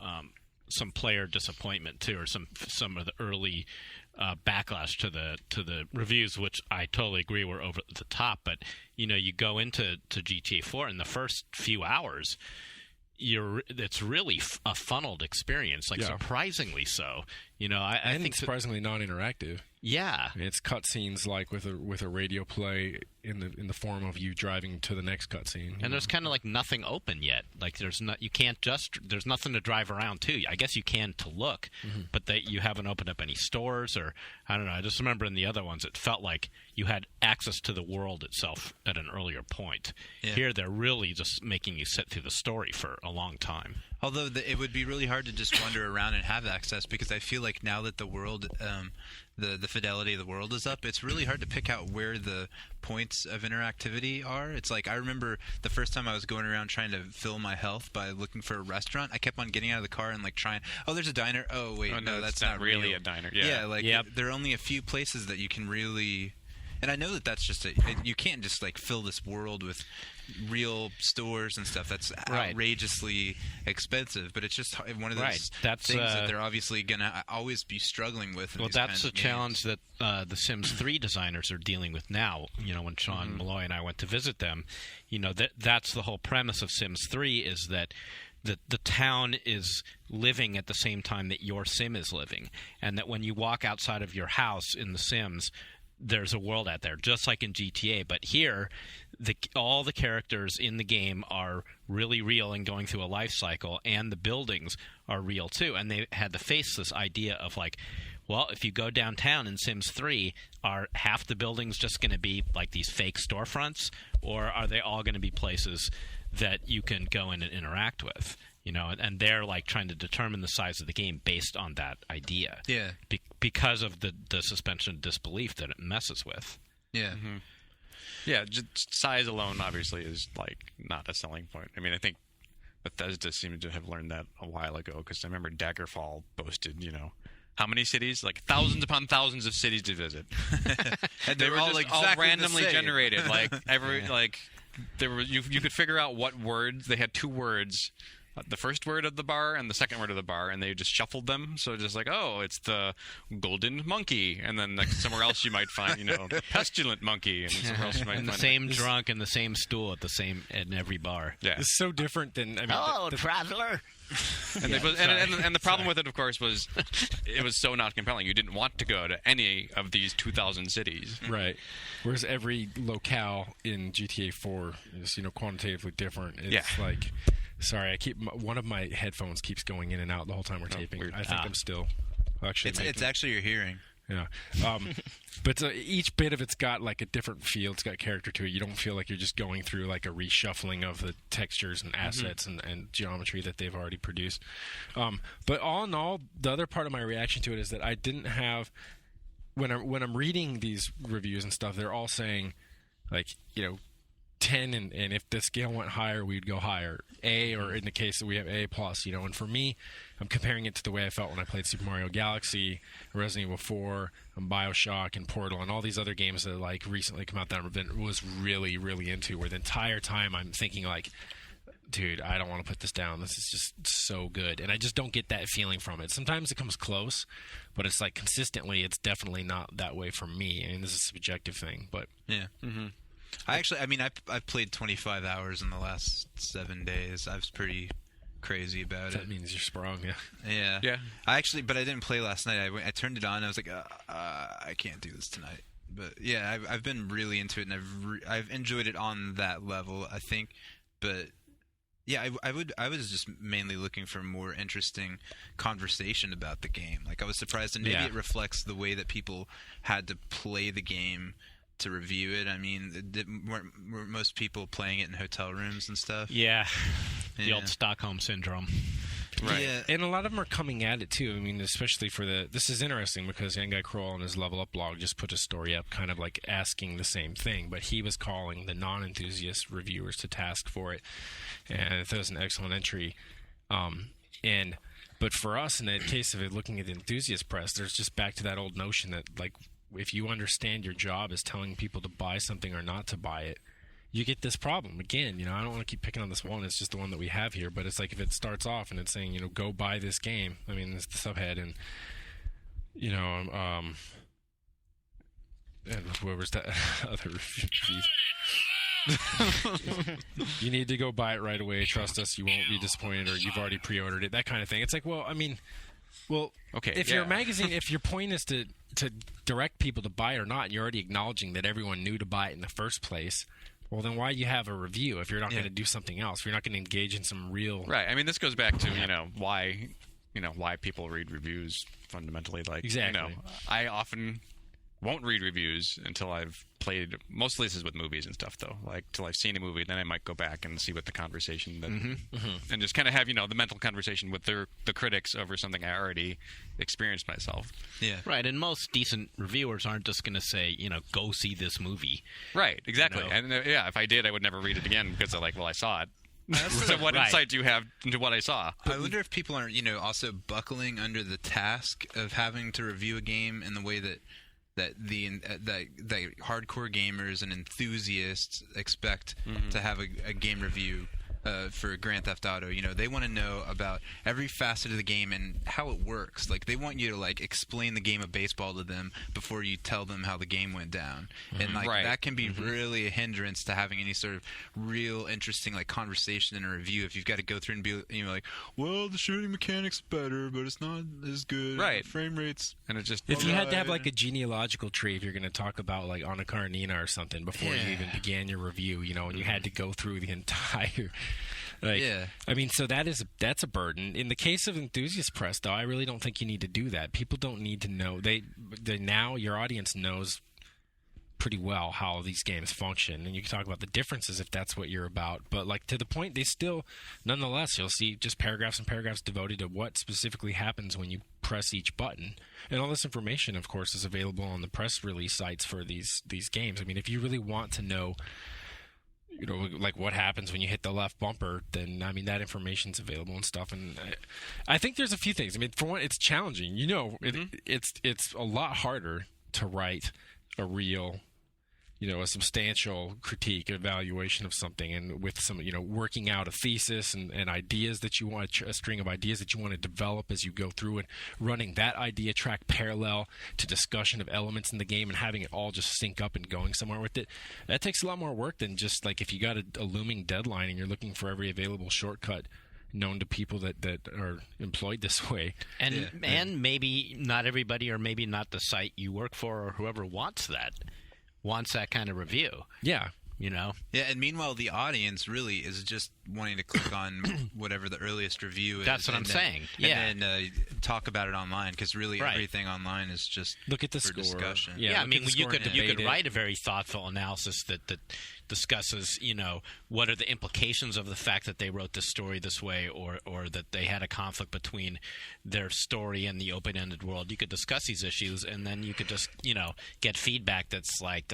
player disappointment too, or some of the early backlash to the reviews, which I totally agree were over the top. But you know, you go into GTA 4 in the first few hours, it's really a funneled experience, like surprisingly so. You know, I think surprisingly non-interactive. Yeah, it's cutscenes like with a radio play in the form of you driving to the next cutscene. And there's kind of like nothing open yet. Like there's nothing to drive around to. I guess you can to look, but you haven't opened up any stores, or I don't know. I just remember in the other ones it felt like you had access to the world itself at an earlier point. Yeah. Here they're really just making you sit through the story for a long time. Although it would be really hard to just wander around and have access, because I feel like now that the world, the fidelity of the world is up, it's really hard to pick out where the points of interactivity are. It's like, I remember the first time I was going around trying to fill my health by looking for a restaurant, I kept on getting out of the car and like trying, there's a diner. Oh, wait, no, that's not really real. A diner. Yeah, like there are only a few places that you can really... And I know that that's just you can't just like fill this world with real stores and stuff. That's outrageously expensive. But it's just one of those things that they're obviously going to always be struggling with. Well, that's the challenge that the Sims 3 designers are dealing with now. You know, when Sean Malloy and I went to visit them, you know, that's the whole premise of Sims 3 is that the town is living at the same time that your sim is living, and that when you walk outside of your house in the Sims, there's a world out there, just like in GTA. But here, all the characters in the game are really real and going through a life cycle, and the buildings are real too. And they had to face this idea of like, well, if you go downtown in Sims 3, are half the buildings just going to be like these fake storefronts, or are they all going to be places that you can go in and interact with? You know, and they're like trying to determine the size of the game based on that idea. Yeah. Because of the suspension of disbelief that it messes with. Yeah. Yeah, just size alone obviously is like not a selling point. I mean, I think Bethesda seemed to have learned that a while ago, because I remember Daggerfall boasted, you know, how many cities? Like thousands upon thousands of cities to visit. And they were all just exactly all randomly generated. Like you could figure out what words. They had 2 words. The first word of the bar and the second word of the bar, and they just shuffled them. So just like, it's the golden monkey, and then like somewhere else you might find, you know, the pestilent monkey, and somewhere else you might find the same drunk and the same stool in every bar. Yeah, it's so different than. I mean, hello, traveler. And, and the problem with it, of course, was it was so not compelling. You didn't want to go to any of these 2,000 cities, right? Whereas every locale in GTA 4 is, you know, quantitatively different. It's like. Sorry, one of my headphones keeps going in and out the whole time we're taping. Weird. I think I'm still actually. It's actually your hearing. Yeah. But each bit of it's got like a different feel. It's got character to it. You don't feel like you're just going through like a reshuffling of the textures and assets and geometry that they've already produced. But all in all, the other part of my reaction to it is that I didn't have, when I'm reading these reviews and stuff, they're all saying like, 10, and if the scale went higher, we'd go higher. A, or in the case that we have A+, and for me, I'm comparing it to the way I felt when I played Super Mario Galaxy, Resident Evil 4, and BioShock, and Portal, and all these other games that like recently come out that I was really, really into, where the entire time I'm thinking like, dude, I don't want to put this down. This is just so good. And I just don't get that feeling from it. Sometimes it comes close, but it's like consistently, it's definitely not that way for me. I mean, this is a subjective thing, but... Yeah. Mm-hmm. I've played 25 hours in the last 7 days. I was pretty crazy about it. That means you're sprung, yeah. Yeah. I didn't play last night. I turned it on. And I was like, I can't do this tonight. But yeah, I've been really into it, and I've enjoyed it on that level, I think. But yeah, I was just mainly looking for more interesting conversation about the game. Like, I was surprised, and maybe it reflects the way that people had to play the game to review it. I mean, were most people playing it in hotel rooms and stuff? Yeah. The old Stockholm Syndrome. Right. Yeah. And a lot of them are coming at it, too. I mean, especially for this is interesting because Anguy Kroll on his Level Up blog just put a story up kind of like asking the same thing, but he was calling the non-enthusiast reviewers to task for it. And that was an excellent entry. But for us, in the case of it, looking at the enthusiast press, there's just back to that old notion that, like, if you understand your job is telling people to buy something or not to buy it, you get this problem. Again, I don't want to keep picking on this one. It's just the one that we have here. But it's like if it starts off and it's saying, go buy this game. I mean, it's the subhead. And, and whoever's that other review. You need to go buy it right away. Trust us. You won't be disappointed, or you've already pre-ordered it. That kind of thing. It's like, well, I mean... Well, okay, if you're a magazine, if your point is to direct people to buy it or not, and you're already acknowledging that everyone knew to buy it in the first place, well, then why do you have a review if you're not going to do something else? If you're not going to engage in some real... Right. I mean, this goes back to, why people read reviews fundamentally. Like, exactly. I often won't read reviews until I've played... Mostly this is with movies and stuff, though. Like, till I've seen a movie, then I might go back and see what the conversation... And just kind of have, the mental conversation with the critics over something I already experienced myself. Yeah. Right, and most decent reviewers aren't just going to say, go see this movie. Right, exactly. And, if I did, I would never read it again because they're like, well, I saw it. So what insight do you have into what I saw? I wonder if people aren't, also buckling under the task of having to review a game in the way that the hardcore gamers and enthusiasts expect to have a game review for Grand Theft Auto. They want to know about every facet of the game and how it works. Like, they want you to explain the game of baseball to them before you tell them how the game went down. And that can be really a hindrance to having any sort of real interesting conversation in a review. If you've got to go through and be well, the shooting mechanic's better, but it's not as good. Right. The frame rates. And it just if you had to have a genealogical tree, if you're going to talk about Anna Karenina or something before you even began your review, and you had to go through the entire. I mean, so that's a burden. In the case of enthusiast press, though, I really don't think you need to do that. People don't need to know. They now your audience knows pretty well how these games function, and you can talk about the differences if that's what you're about. But to the point, they still, nonetheless, you'll see just paragraphs and paragraphs devoted to what specifically happens when you press each button. And all this information, of course, is available on the press release sites for these games. I mean, if you really want to know, what happens when you hit the left bumper, then, I mean, that information's available and stuff. And I think there's a few things. I mean, for one, it's challenging. It's a lot harder to write a real, a substantial critique, evaluation of something, and with some, working out a thesis and ideas that you want, a string of ideas that you want to develop as you go through, and running that idea track parallel to discussion of elements in the game and having it all just sync up and going somewhere with it. That takes a lot more work than just if you got a looming deadline and you're looking for every available shortcut known to people that are employed this way. And maybe not everybody, or maybe not the site you work for or whoever wants that kind of review. Yeah. you know? Yeah, and meanwhile, the audience really is just wanting to click on whatever the earliest review is. That's what I'm saying. Yeah. And then talk about it online, because really everything online is just look at the for score. discussion. Yeah, I mean, you could write a very thoughtful analysis that discusses, you know, what are the implications of the fact that they wrote this story this way, or that they had a conflict between their story and the open-ended world. You could discuss these issues, and then you could just, you know, get feedback that's like,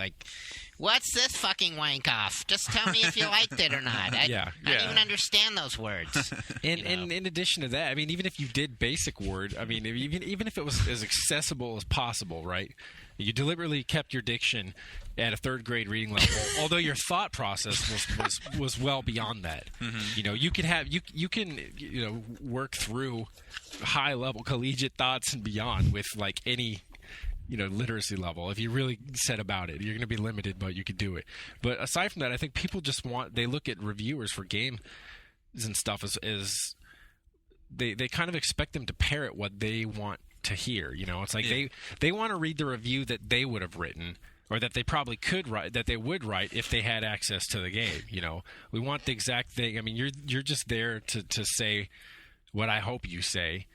what's this fucking wank off? Just tell me if you liked it or not. I don't even understand those words. And in addition to that, I mean, even if you did basic Word, I mean, even if it was as accessible as possible, right? You deliberately kept your diction at a third grade reading level, although your thought process was well beyond that. Mm-hmm. You know, you can work through high level collegiate thoughts and beyond with like any, you know, literacy level. If you really set about it, you're going to be limited, but you could do it. But aside from that, I think people just they look at reviewers for games and stuff as they kind of expect them to parrot what they want to hear. You know, it's like they want to read the review that they would have written, or that they probably could write, that they would write if they had access to the game. You know, we want the exact thing. I mean, you're just there to say what I hope you say,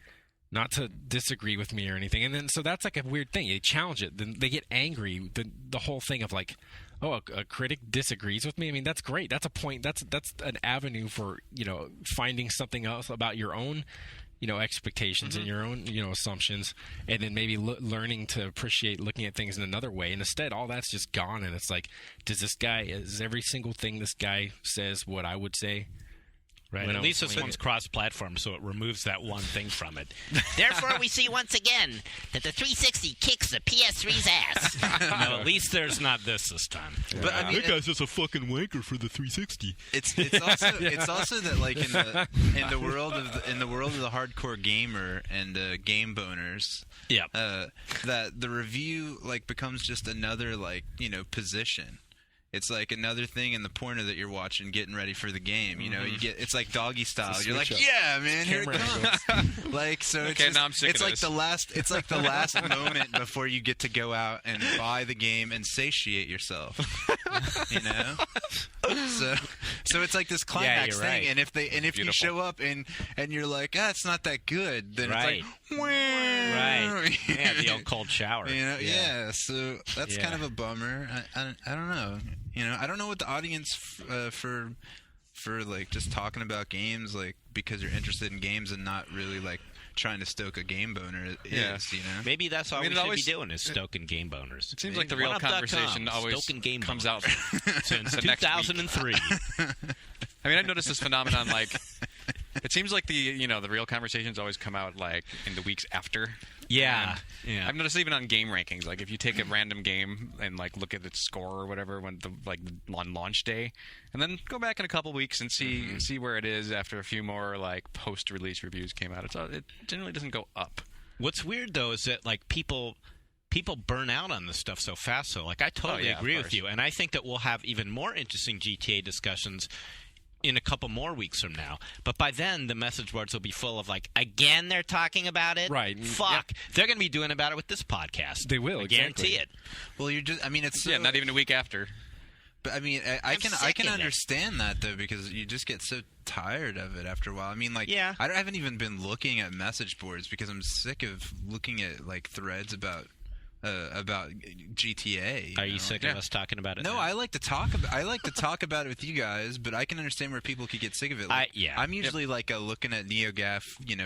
not to disagree with me or anything. And then so that's like a weird thing. They challenge it, then they get angry. The whole thing of like, oh, a critic disagrees with me. I mean, that's great. That's a point. That's an avenue for, you know, finding something else about your own, you know, expectations and your own, you know, assumptions, and then maybe learning to appreciate looking at things in another way. And instead, all that's just gone. And it's like, is every single thing this guy says what I would say? Right. At least this one's cross-platform, so it removes that one thing from it. Therefore, we see once again that the 360 kicks the PS3's ass. No, at least there's not this time. But I mean, that guy's just a fucking wanker for the 360. It's also that like in the world of the hardcore gamer and game boners, that the review like becomes just another like, you know, position. It's like another thing in the porno that you're watching, getting ready for the game. You know, it's like doggy style. You're like, yeah, man, here it comes. Like, so it's okay, now I'm sick it's of like this. It's like the last moment before you get to go out and buy the game and satiate yourself. You know, so it's like this climax thing. And if you show up and you're like, it's not that good, then it's like, right, yeah, the old cold shower. You know, so that's kind of a bummer. I don't know. You know, I don't know what the audience for like just talking about games, like because you're interested in games and not really like trying to stoke a game boner is, you know? Maybe that's all we should be doing is stoking game boners. It seems like the real conversation always comes out since 2003. I mean, I've noticed this phenomenon, like, it seems like the real conversations always come out, like, in the weeks after. Yeah. I've noticed even on game rankings, like, if you take a random game and, like, look at its score or whatever on launch day, and then go back in a couple weeks and see where it is after a few more, like, post-release reviews came out, it generally doesn't go up. What's weird, though, is that, like, people burn out on this stuff so fast. So, like, I totally agree with you. And I think that we'll have even more interesting GTA discussions in a couple more weeks from now. But by then, the message boards will be full of, like, again, they're talking about it? Right. Fuck. Yep. They're going to be doing about it with this podcast. They will, guarantee it. Well, you're just, I mean, it's... not even a week after. But, I mean, I can understand that, though, because you just get so tired of it after a while. I mean, like, I haven't even been looking at message boards because I'm sick of looking at, like, threads about GTA. Are you sick of us talking about it? No, now? I like to talk about it with you guys, but I can understand where people could get sick of it. Like, I'm usually like a looking at NeoGAF,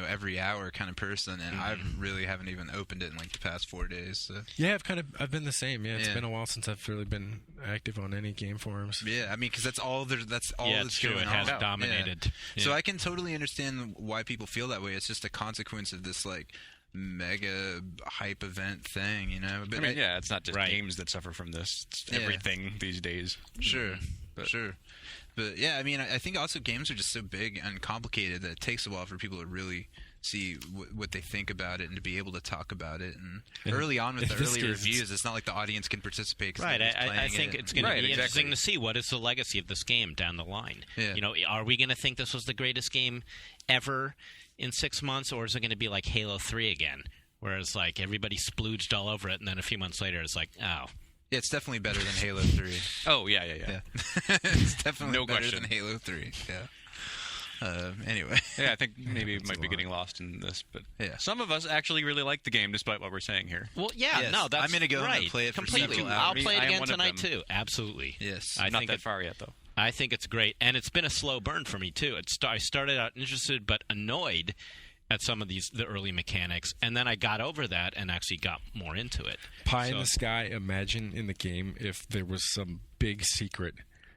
every hour kind of person, and I really haven't even opened it in like the past 4 days. So. Yeah, I've been the same. Yeah, it's been a while since I've really been active on any game forums. Yeah, I mean, because that's all that's true. going it on. has dominated. Yeah. So I can totally understand why people feel that way. It's just a consequence of this like mega hype event thing, But I mean, it's not just games that suffer from this. It's everything these days. Sure. But yeah, I mean, I think also games are just so big and complicated that it takes a while for people to really see what they think about it and to be able to talk about it. And early on with the early reviews, it's not like the audience can participate. Right. I think it's going to be interesting to see what is the legacy of this game down the line. Yeah. Are we going to think this was the greatest game ever in 6 months, or is it going to be like Halo 3 again, where it's like everybody splooged all over it, and then a few months later it's like, oh, It's definitely better than Halo 3. Oh, yeah. It's definitely No better question. than Halo 3. Yeah. Anyway. Yeah, I think maybe it might be getting lost in this, but Yeah. some of us actually really like the game, despite what we're saying here. Well, yeah, Yes. no, that's I'm gonna go right. and play it for completely. several I'll hours. play it I am again one of tonight them. too. Absolutely. Yes. I Not think that far yet, though. I think it's great, and it's been a slow burn for me too. I started out interested but annoyed at some of the early mechanics, and then I got over that and actually got more into it. Pie in the sky. Imagine in the game if there was some big secret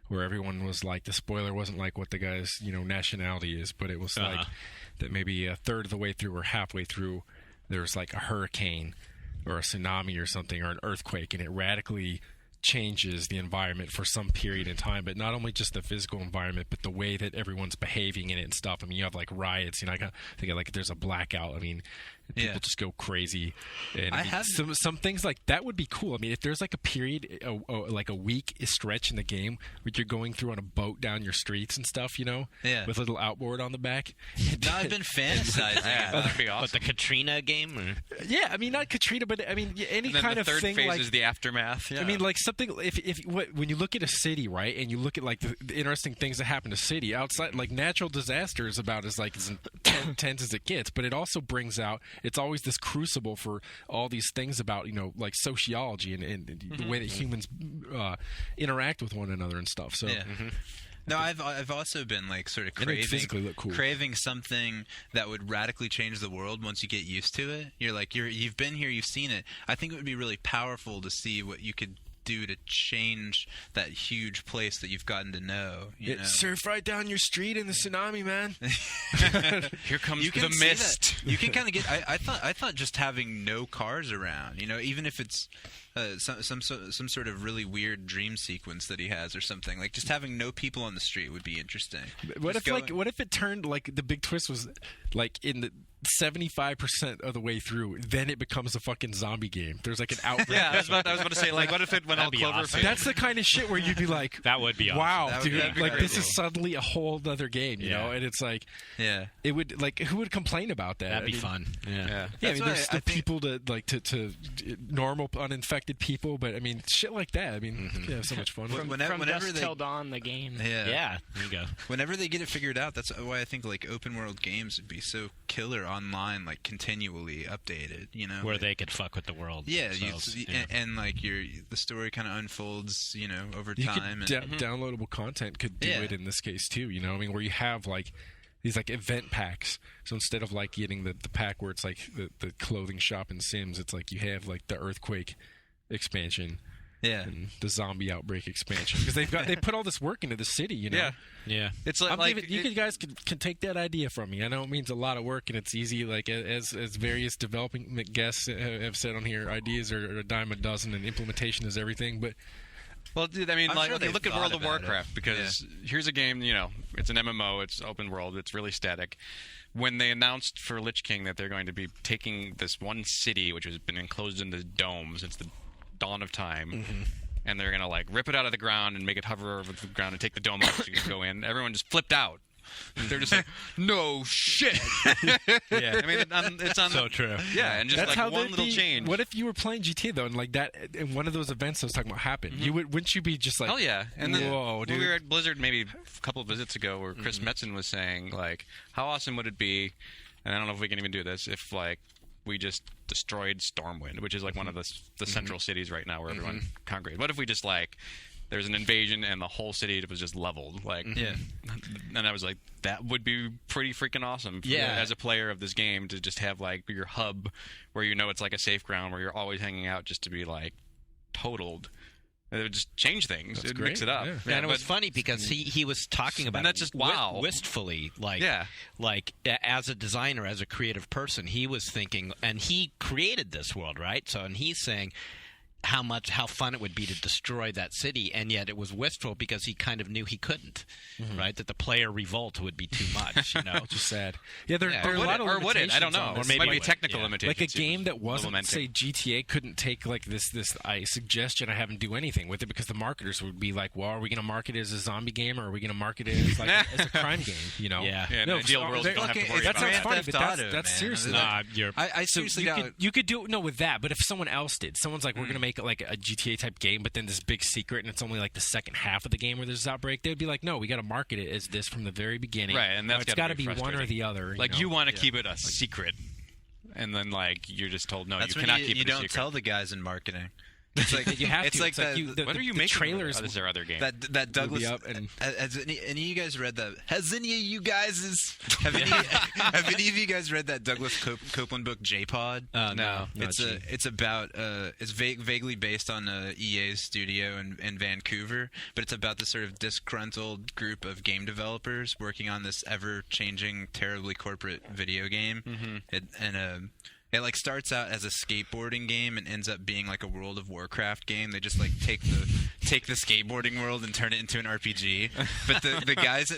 where everyone was like, the spoiler wasn't like what the guy's nationality is, but it was like that maybe a third of the way through or halfway through there's like a hurricane or a tsunami or something or an earthquake, and it radically changes the environment for some period in time, but not only just the physical environment, but the way that everyone's behaving in it and stuff. I mean, you have like riots, I think like there's a blackout. I mean, people just go crazy. And I mean, some things like that would be cool. I mean, if there's like a period, like a week stretch in the game where you're going through on a boat down your streets and stuff, with a little outboard on the back. No, I've been fantasizing. That'd be awesome. But the Katrina game? Or? Yeah, I mean, not Katrina, but I mean, any And then kind the of third thing phase like is the aftermath. Yeah. I mean, like something. When you look at a city, right, and you look at like the interesting things that happen to city outside, like natural disaster is about as intense as it gets, but it also brings out. It's always this crucible for all these things about like sociology and the way that humans interact with one another and stuff. So. Yeah. No, I've also been like sort of craving something that would radically change the world once you get used to it. You've been here, you've seen it. I think it would be really powerful to see what you could do to change that huge place that you've gotten to know. You know? Surf right down your street in the tsunami, man. Here comes the mist. You can kind of get. I thought just having no cars around, even if it's some sort of really weird dream sequence that he has or something, like just having no people on the street would be interesting. What if it turned like the big twist was like in the 75% of the way through, then it becomes a fucking zombie game. There's like an outbreak. Yeah, I was about to say, like, what if it went all Clover? Awesome. That's the kind of shit where you'd be like, that would be awesome. Wow, dude! That'd be Like crazy. this is suddenly a whole other game, you know? And it's like, it would like, who would complain about that? That'd be fun. Yeah. I mean, there's still people to normal uninfected people, but I mean, shit like that. I mean, you have so much fun. From dusk till dawn, the game. Yeah. There you go. Whenever they get it figured out, that's why I think like open world games would be so killer online, like continually updated. Where like, they could fuck with the world. Yeah, and like the story kind of unfolds, over time. Downloadable content could do it in this case too. I mean, where you have like these like event packs. So instead of like getting the pack where it's like the clothing shop in Sims, it's like you have like the earthquake expansion. Yeah, and the zombie outbreak expansion, because they put all this work into the city, Yeah. It's like you guys can take that idea from me. I know it means a lot of work and it's easy. Like as various developing guests have said on here, ideas are a dime a dozen and implementation is everything. But well, dude, I mean, I'm like sure look at World of about Warcraft because here's a game. It's an MMO. It's open world. It's really static. When they announced for Lich King that they're going to be taking this one city, which has been enclosed into domes since the dawn of time, and they're gonna like rip it out of the ground and make it hover over the ground and take the dome off so you can go in. Everyone just flipped out. They're just like, no shit. Yeah, I mean, it's on so true. Yeah, and just that's like how one little change. What if you were playing GTA though, and like that, and one of those events I was talking about happened? Wouldn't you be just like, hell yeah? And then whoa, dude. We were at Blizzard maybe a couple of visits ago where Chris Metzen was saying like, how awesome would it be? And I don't know if we can even do this if like we just destroyed Stormwind, which is like one of the central cities right now where everyone congregates. What if we just like there's an invasion and the whole city was just leveled? Like, and I was like, that would be pretty freaking awesome. As a player of this game to just have like your hub where it's like a safe ground where you're always hanging out just to be like totaled. It would just change things. It'd mix it up. Yeah, and it was funny because he was talking about that's just wistfully, like as a designer, as a creative person, he was thinking, and he created this world, right? So, and he's saying how fun it would be to destroy that city, and yet it was wistful because he kind of knew he couldn't, right? That the player revolt would be too much, Which is sad. Yeah, there are a lot of would it? I don't know. Or maybe might be a technical limitation. Like a game that wasn't, say, GTA couldn't take like this suggestion I have and do anything with it because the marketers would be like, well, are we going to market it as a zombie game or are we going to market it as like as a crime game? Yeah. In the ideal world, you don't have to worry that about sounds funny, Theft but that's seriously. I seriously you could do it with that, but if someone else did, someone's like, we're going to make make like a GTA type game, but then this big secret, and it's only like the second half of the game where there's this outbreak, they'd be like, no, we got to market it as this from the very beginning. Right, and that's it's got to be one or the other. Like you want to keep it a secret, and then like you're just told no, That's you when cannot keep it a you secret. don't tell the guys in marketing. It's like you have it's to. like that. When are you making trailers? Is there other game? That Douglas. Has any of you guys read that? Has any of you guys have any of you guys read that Douglas Copeland book, J-Pod? No. It's about it's vaguely based on EA's studio in Vancouver, but it's about this sort of disgruntled group of game developers working on this ever-changing, terribly corporate video game. It like starts out as a skateboarding game and ends up being like a World of Warcraft game. They just like take the skateboarding world and turn it into an RPG. But the guys,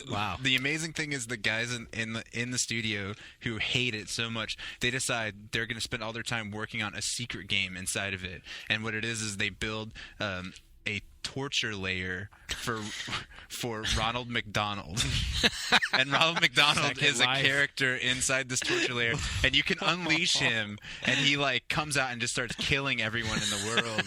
the amazing thing is the guys in the studio who hate it so much, they decide they're going to spend all their time working on a secret game inside of it. And what it is they build a torture layer for Ronald McDonald. And Ronald McDonald is a character inside this torture layer, and you can unleash him, and he like comes out and just starts killing everyone in the world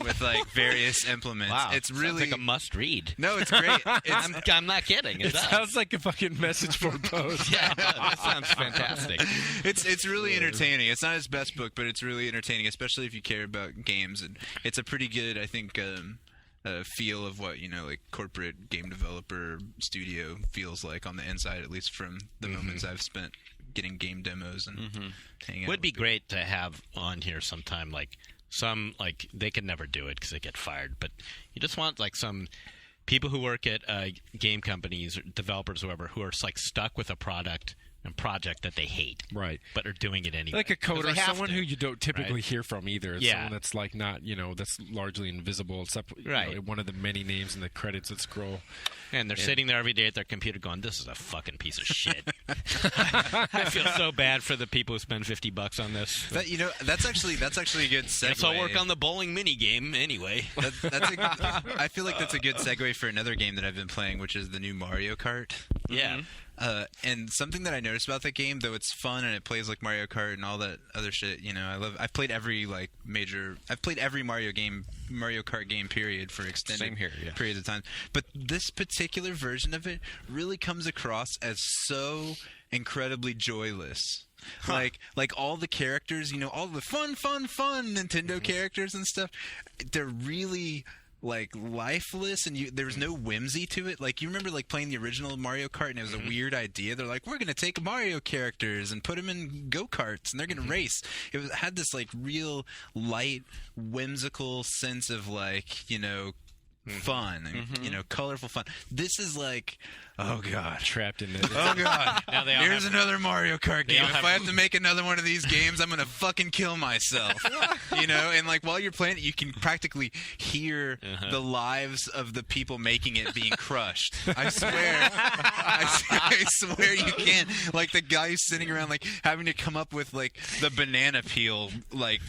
with like various implements. Wow, it's really like a must read. No, it's great. I'm not kidding. It sounds like a fucking message board post. Yeah, that sounds fantastic. It's really entertaining. It's not his best book, but it's really entertaining, especially if you care about games. And it's a pretty good, I think, feel of what like corporate game developer studio feels like on the inside, at least from the moments I've spent getting game demos and hanging out. Would be great to have on here sometime, like some they could never do it because they get fired, but you just want like some people who work at game companies or developers, whoever, who are like stuck with a project that they hate, right? But are doing it anyway. Like a coder, someone who you don't typically hear from either. It's Yeah. someone that's like not, that's largely invisible, except one of the many names in the credits that scroll. And they're sitting there every day at their computer going, "This is a fucking piece of shit." I feel so bad for the people who spend $50 on this. That's actually a good segue. Guess I'll work on the bowling mini game anyway. I feel like that's a good segue for another game that I've been playing, which is the new Mario Kart. Yeah. And something that I noticed about that game, though it's fun and it plays like Mario Kart and all that other shit, I've played every Mario Kart game period for extended periods of time. But this particular version of it really comes across as so incredibly joyless. Like all the characters, all the fun Nintendo characters and stuff, they're really like lifeless, and there's no whimsy to it. Like, you remember like playing the original Mario Kart, and it was a weird idea. They're like, we're gonna take Mario characters and put them in go-karts, and they're gonna race. It had this like real light, whimsical sense of like fun and colorful fun. This is like, oh god, trapped in it. Oh god, here's another Mario Kart game. If I have to make another one of these games, I'm gonna fucking kill myself. And like while you're playing it, you can practically hear the lives of the people making it being crushed. I swear, I swear you can. Like the guy who's sitting around like having to come up with like the banana peel, like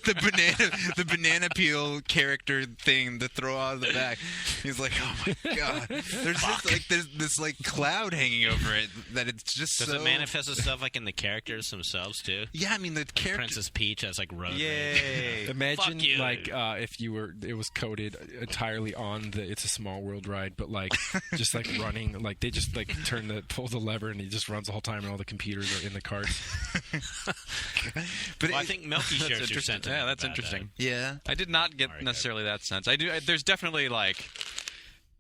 the banana peel character thing to throw out of the back. He's like, oh my god, there's this like cloud hanging over it that it's just Does it manifest itself like in the characters themselves too? Yeah, I mean the character Princess Peach has like road Yay. Imagine like if it was coded entirely on the It's a Small World ride, but like just like running, like they just like pull the lever and he just runs the whole time and all the computers are in the carts. But I think Milky shares your sentiment. Yeah, that's interesting. Yeah, I did not get necessarily that sense. There's definitely like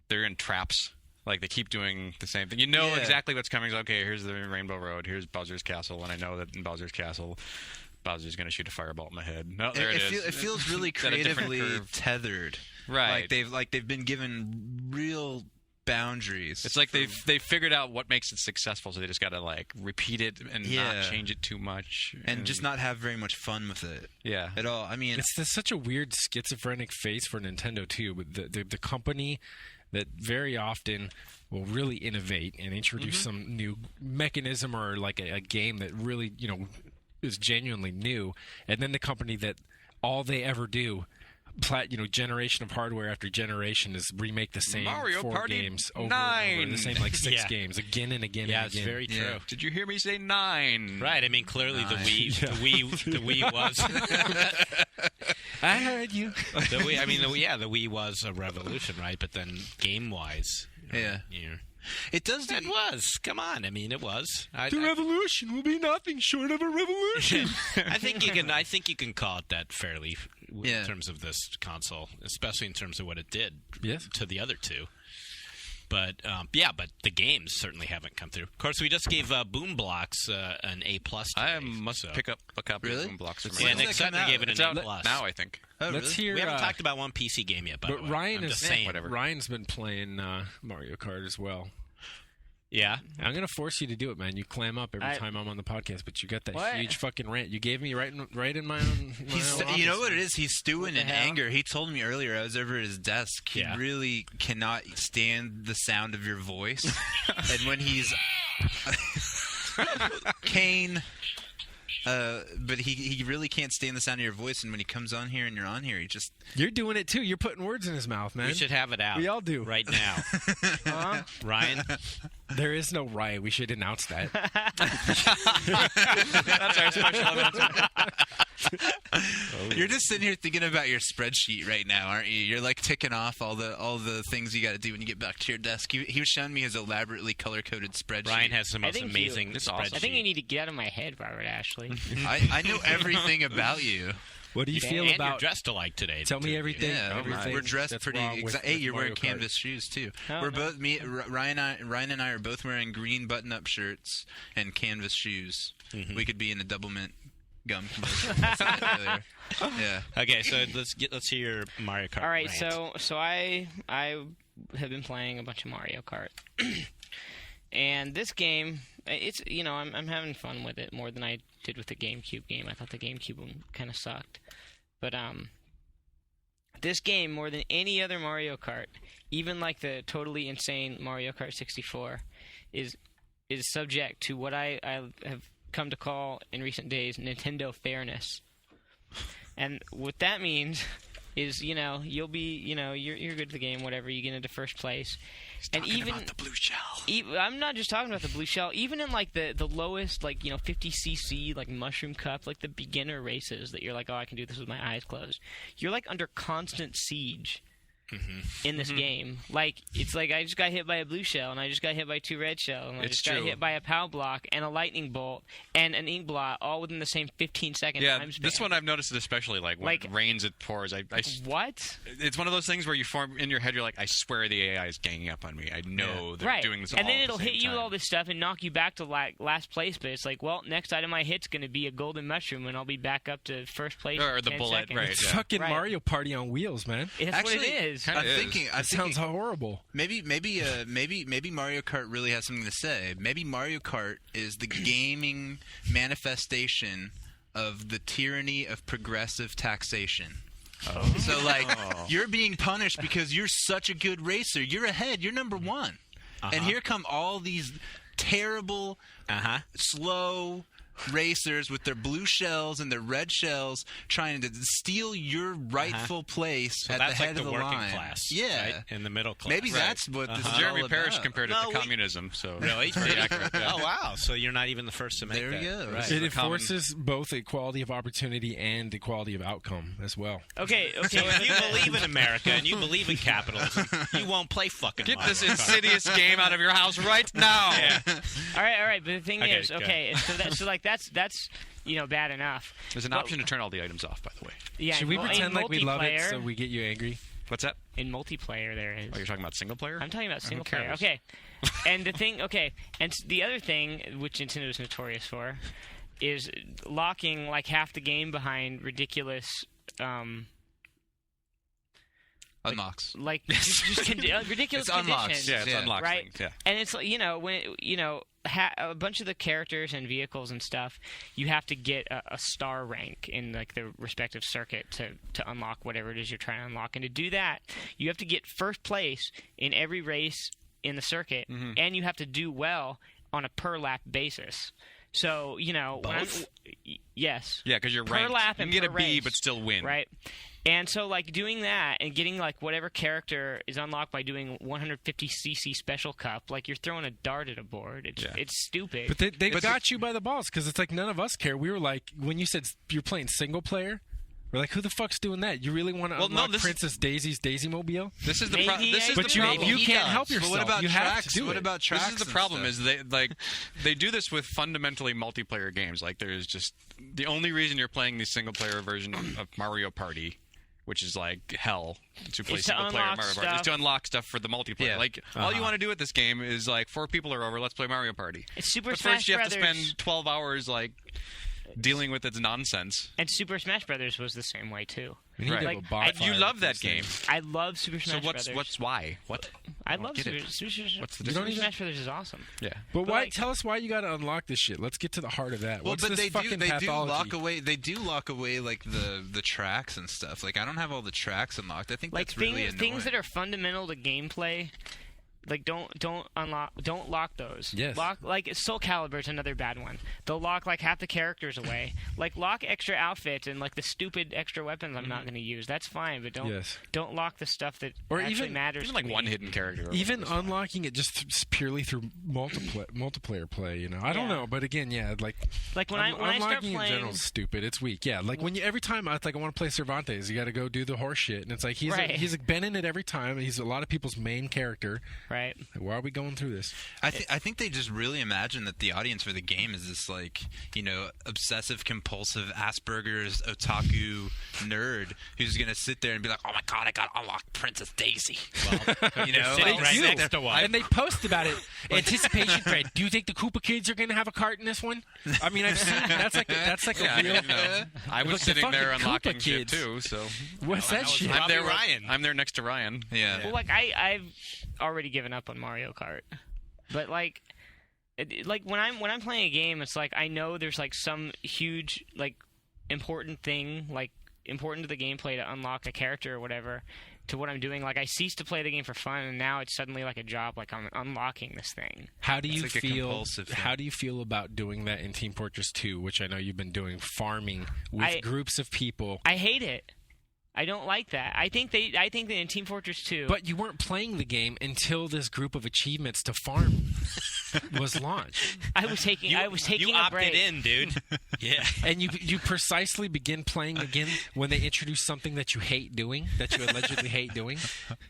they're in traps. Like they keep doing the same thing. You know exactly what's coming. Okay, here's the Rainbow Road. Here's Bowser's Castle, and I know that in Bowser's Castle, Bowser's going to shoot a fireball at my head. No, there it is. It feels really creatively tethered. Right. They've been given real boundaries. It's like they've figured out what makes it successful, so they just got to like repeat it and not change it too much, and just not have very much fun with it. Yeah, at all. I mean, it's such a weird schizophrenic face for Nintendo too. But the company that very often will really innovate and introduce some new mechanism or like a game that really is genuinely new, and then the company that all they ever do, generation of hardware after generation, is remake the same Mario 4 Party games over 9. and over, the same like 6 games again and again. Yeah, and again. it's very true. Did you hear me say 9? Right. I mean, clearly the Wii was. I heard you. The Wii was a revolution, right? But then game-wise, it does. It was. Come on, I mean, it was. The revolution will be nothing short of a revolution. I think you can call it that fairly in terms of this console, especially in terms of what it did to the other two. But but the games certainly haven't come through. Of course, we just gave Boom Blocks an A+. I must pick up a copy of Boom Blocks. Yeah, Nick Sutton gave it an A+. Now, I think. Oh, Let's really? hear. We haven't talked about one PC game yet, by the way. Ryan's been playing Mario Kart as well. Yeah, I'm gonna force you to do it, man. You clam up every time I'm on the podcast, but you got that huge fucking rant. You gave me right in my own. You know what it is? He's stewing in anger. He told me earlier. I was over at his desk. He really cannot stand the sound of your voice, and when he's Kane. But he really can't stand the sound of your voice, and when he comes on here and you're on here, You're doing it too. You're putting words in his mouth, man. We should have it out. We all do. Right now. Ryan? There is no Ryan. We should announce that. That's our special announcement. You're just sitting here thinking about your spreadsheet right now, aren't you? You're like ticking off all the things you got to do when you get back to your desk. He was showing me his elaborately color-coded spreadsheet. Ryan has the most amazing spreadsheet. I think you need to get out of my head, Robert Ashley. I know everything about you. What do you feel and about? You're dressed alike today. Tell me everything. Yeah, everything we're dressed pretty. Hey, you're wearing canvas shoes too. We're both Ryan and I are both wearing green button-up shirts and canvas shoes. Mm-hmm. We could be in a double mint gum commercial. Yeah. Okay, so let's hear your Mario Kart. All right, rant. so I have been playing a bunch of Mario Kart, and this game, it's I'm having fun with it more than I did with the GameCube game. I thought the GameCube one kind of sucked, but this game more than any other Mario Kart, even like the totally insane Mario Kart 64, is subject to what I have come to call in recent days Nintendo fairness. And what that means is, you'll be, you're good at the game, whatever, you get into first place. And even about the blue shell. I'm not just talking about the blue shell. Even in like the lowest, 50cc, like mushroom cup, like the beginner races that you're like, oh, I can do this with my eyes closed. You're like under constant siege. In this game. Like, it's like I just got hit by a blue shell, and I just got hit by 2 red shells, and I just got hit by a POW block, and a lightning bolt, and an ink blot, all within the same 15-second time span. This one I've noticed it especially, when it rains, it pours. What? It's one of those things where you form in your head, you're like, I swear the AI is ganging up on me. I know they're doing this all at the same time. And then it'll hit you with all this stuff and knock you back to last place, but it's like, well, next item I hit's going to be a golden mushroom, and I'll be back up to first place or the bullet, seconds. right. It's fucking Mario Party on wheels, man. That's what it is. I'm thinking... It sounds horrible. Maybe Mario Kart really has something to say. Maybe Mario Kart is the gaming manifestation of the tyranny of progressive taxation. Oh. So, you're being punished because you're such a good racer. You're ahead. You're number one. And here come all these terrible, slow racers with their blue shells and their red shells trying to steal your rightful place at the head of the working line. Class, yeah, right? In the middle class. Maybe that's what this is Jeremy all Parrish about. compared it to communism. So really, it's pretty accurate. Yeah. Oh wow! So you're not even the first to make there that. There you go. Right. It enforces both equality of opportunity and equality of outcome as well. Okay. So if you believe in America and you believe in capitalism, you won't play fucking. Get Mario this Kart. insidious game out of your house right now. All right. But the thing is, that's bad enough. There's an option to turn all the items off, by the way. Yeah. Should we pretend like we love it so we get you angry? What's that? In multiplayer, there is. Oh, you're talking about single player? I'm talking about single player. Okay. And the thing, and the other thing, which Nintendo is notorious for, is locking like half the game behind ridiculous. Unlocks. Ridiculous unlocks. conditions. Yeah, it's unlocks right? things, yeah. And it's when a bunch of the characters and vehicles and stuff, you have to get a star rank in like the respective circuit to unlock whatever it is you're trying to unlock. And to do that, you have to get first place in every race in the circuit, and you have to do well on a per lap basis. So Both? Yes. Yeah, because you're per ranked. lap You and can get per a B, race, but still win. Right. And so, doing that and getting, whatever character is unlocked by doing 150cc special cup, you're throwing a dart at a board. It's stupid. But they got you by the balls because it's like none of us care. We were like, when you said you're playing single player, We're like, who the fuck's doing that? You really want to unlock Princess Daisy's Daisy Mobile? This is the problem. But you can't help yourself. But what about you tracks? have to do what it. about tracks? This is the problem. Is they do this with fundamentally multiplayer games. Like there's just the only reason you're playing the single player version of Mario Party, which is like hell to play single player Mario Party, is to unlock stuff for the multiplayer. Yeah. Like all you want to do with this game is like 4 people are over, let's play Mario Party. It's Super but Smash first you have Brothers. to spend 12 hours like dealing with its nonsense. And Super Smash Brothers was the same way too. We need to Like, have a bot You fire love with that these game. things. I love Super Smash Brothers. So what's why? What? I love get Super it. What's the Super difference? Smash Brothers is awesome. Yeah. But why? like- Tell us why you got to unlock this shit. Let's get to the heart of that. Well, What's but this they fucking do pathology? lock away. They do lock away like the tracks and stuff. Like I don't have all the tracks unlocked. I think Like that's really annoying. things that are fundamental to gameplay. Like don't lock those. Yes. Lock like Soul Calibur's another bad one. They'll lock like half the characters away. Like lock extra outfits and like the stupid extra weapons I'm not going to use. That's fine, but don't lock the stuff that Or actually even- matters. Even to like me. one hidden character. Even unlocking it just purely through multiplayer play, you know. I don't Yeah. know, but again, yeah, like when I start unlocking in playing, general is stupid. It's weak. Yeah, like when you every time I want to play Cervantes, you got to go do the horse shit, and it's like he's Right. been in it every time. He's a lot of people's main character. right? Like, why are we going through this? I think they just really imagine that the audience for the game is this like obsessive compulsive Asperger's otaku nerd who's gonna sit there and be like, oh my god, I got to unlock Princess Daisy. Well, They right do. next to one. And they post about it. Anticipation thread. Do you think the Koopa kids are going to have a cart in this one? I mean, I've seen that's like Yeah, a real. I was Look, the sitting there fucking unlocking Koopa shit kids. too. So What's that shit? I'm there. Ryan. I'm there next to Ryan. Yeah. Well, like I've already given up on Mario Kart, but like when I'm playing a game, it's like I know there's like some huge like important thing, like important to the gameplay to unlock a character or whatever. To what I'm doing, like I ceased to play the game for fun, and now it's suddenly like a job. Like I'm unlocking this thing. How do you like a feel? compulsive thing. How do you feel about doing that in Team Fortress 2, which I know you've been doing, farming with groups of people? I hate it. I don't like that. I think that in Team Fortress 2. But you weren't playing the game until this group of achievements to farm was launched. I was taking You a opted break. in, dude. Yeah. And you precisely begin playing again when they introduce something that you hate doing, that you allegedly hate doing.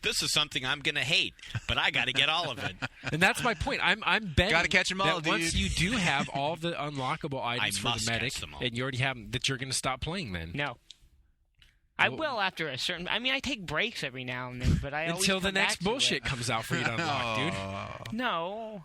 This is something I'm gonna hate, but I got to get all of it. And that's my point. I'm betting Gotta catch 'em all, that once dude. you do have all the unlockable items for must the medic, catch them all. and you already have them, that you're going to stop playing then. No. I will after a certain. I mean, I take breaks every now and then, but I always Until the come next back to bullshit it. comes out for you to unlock, dude. No.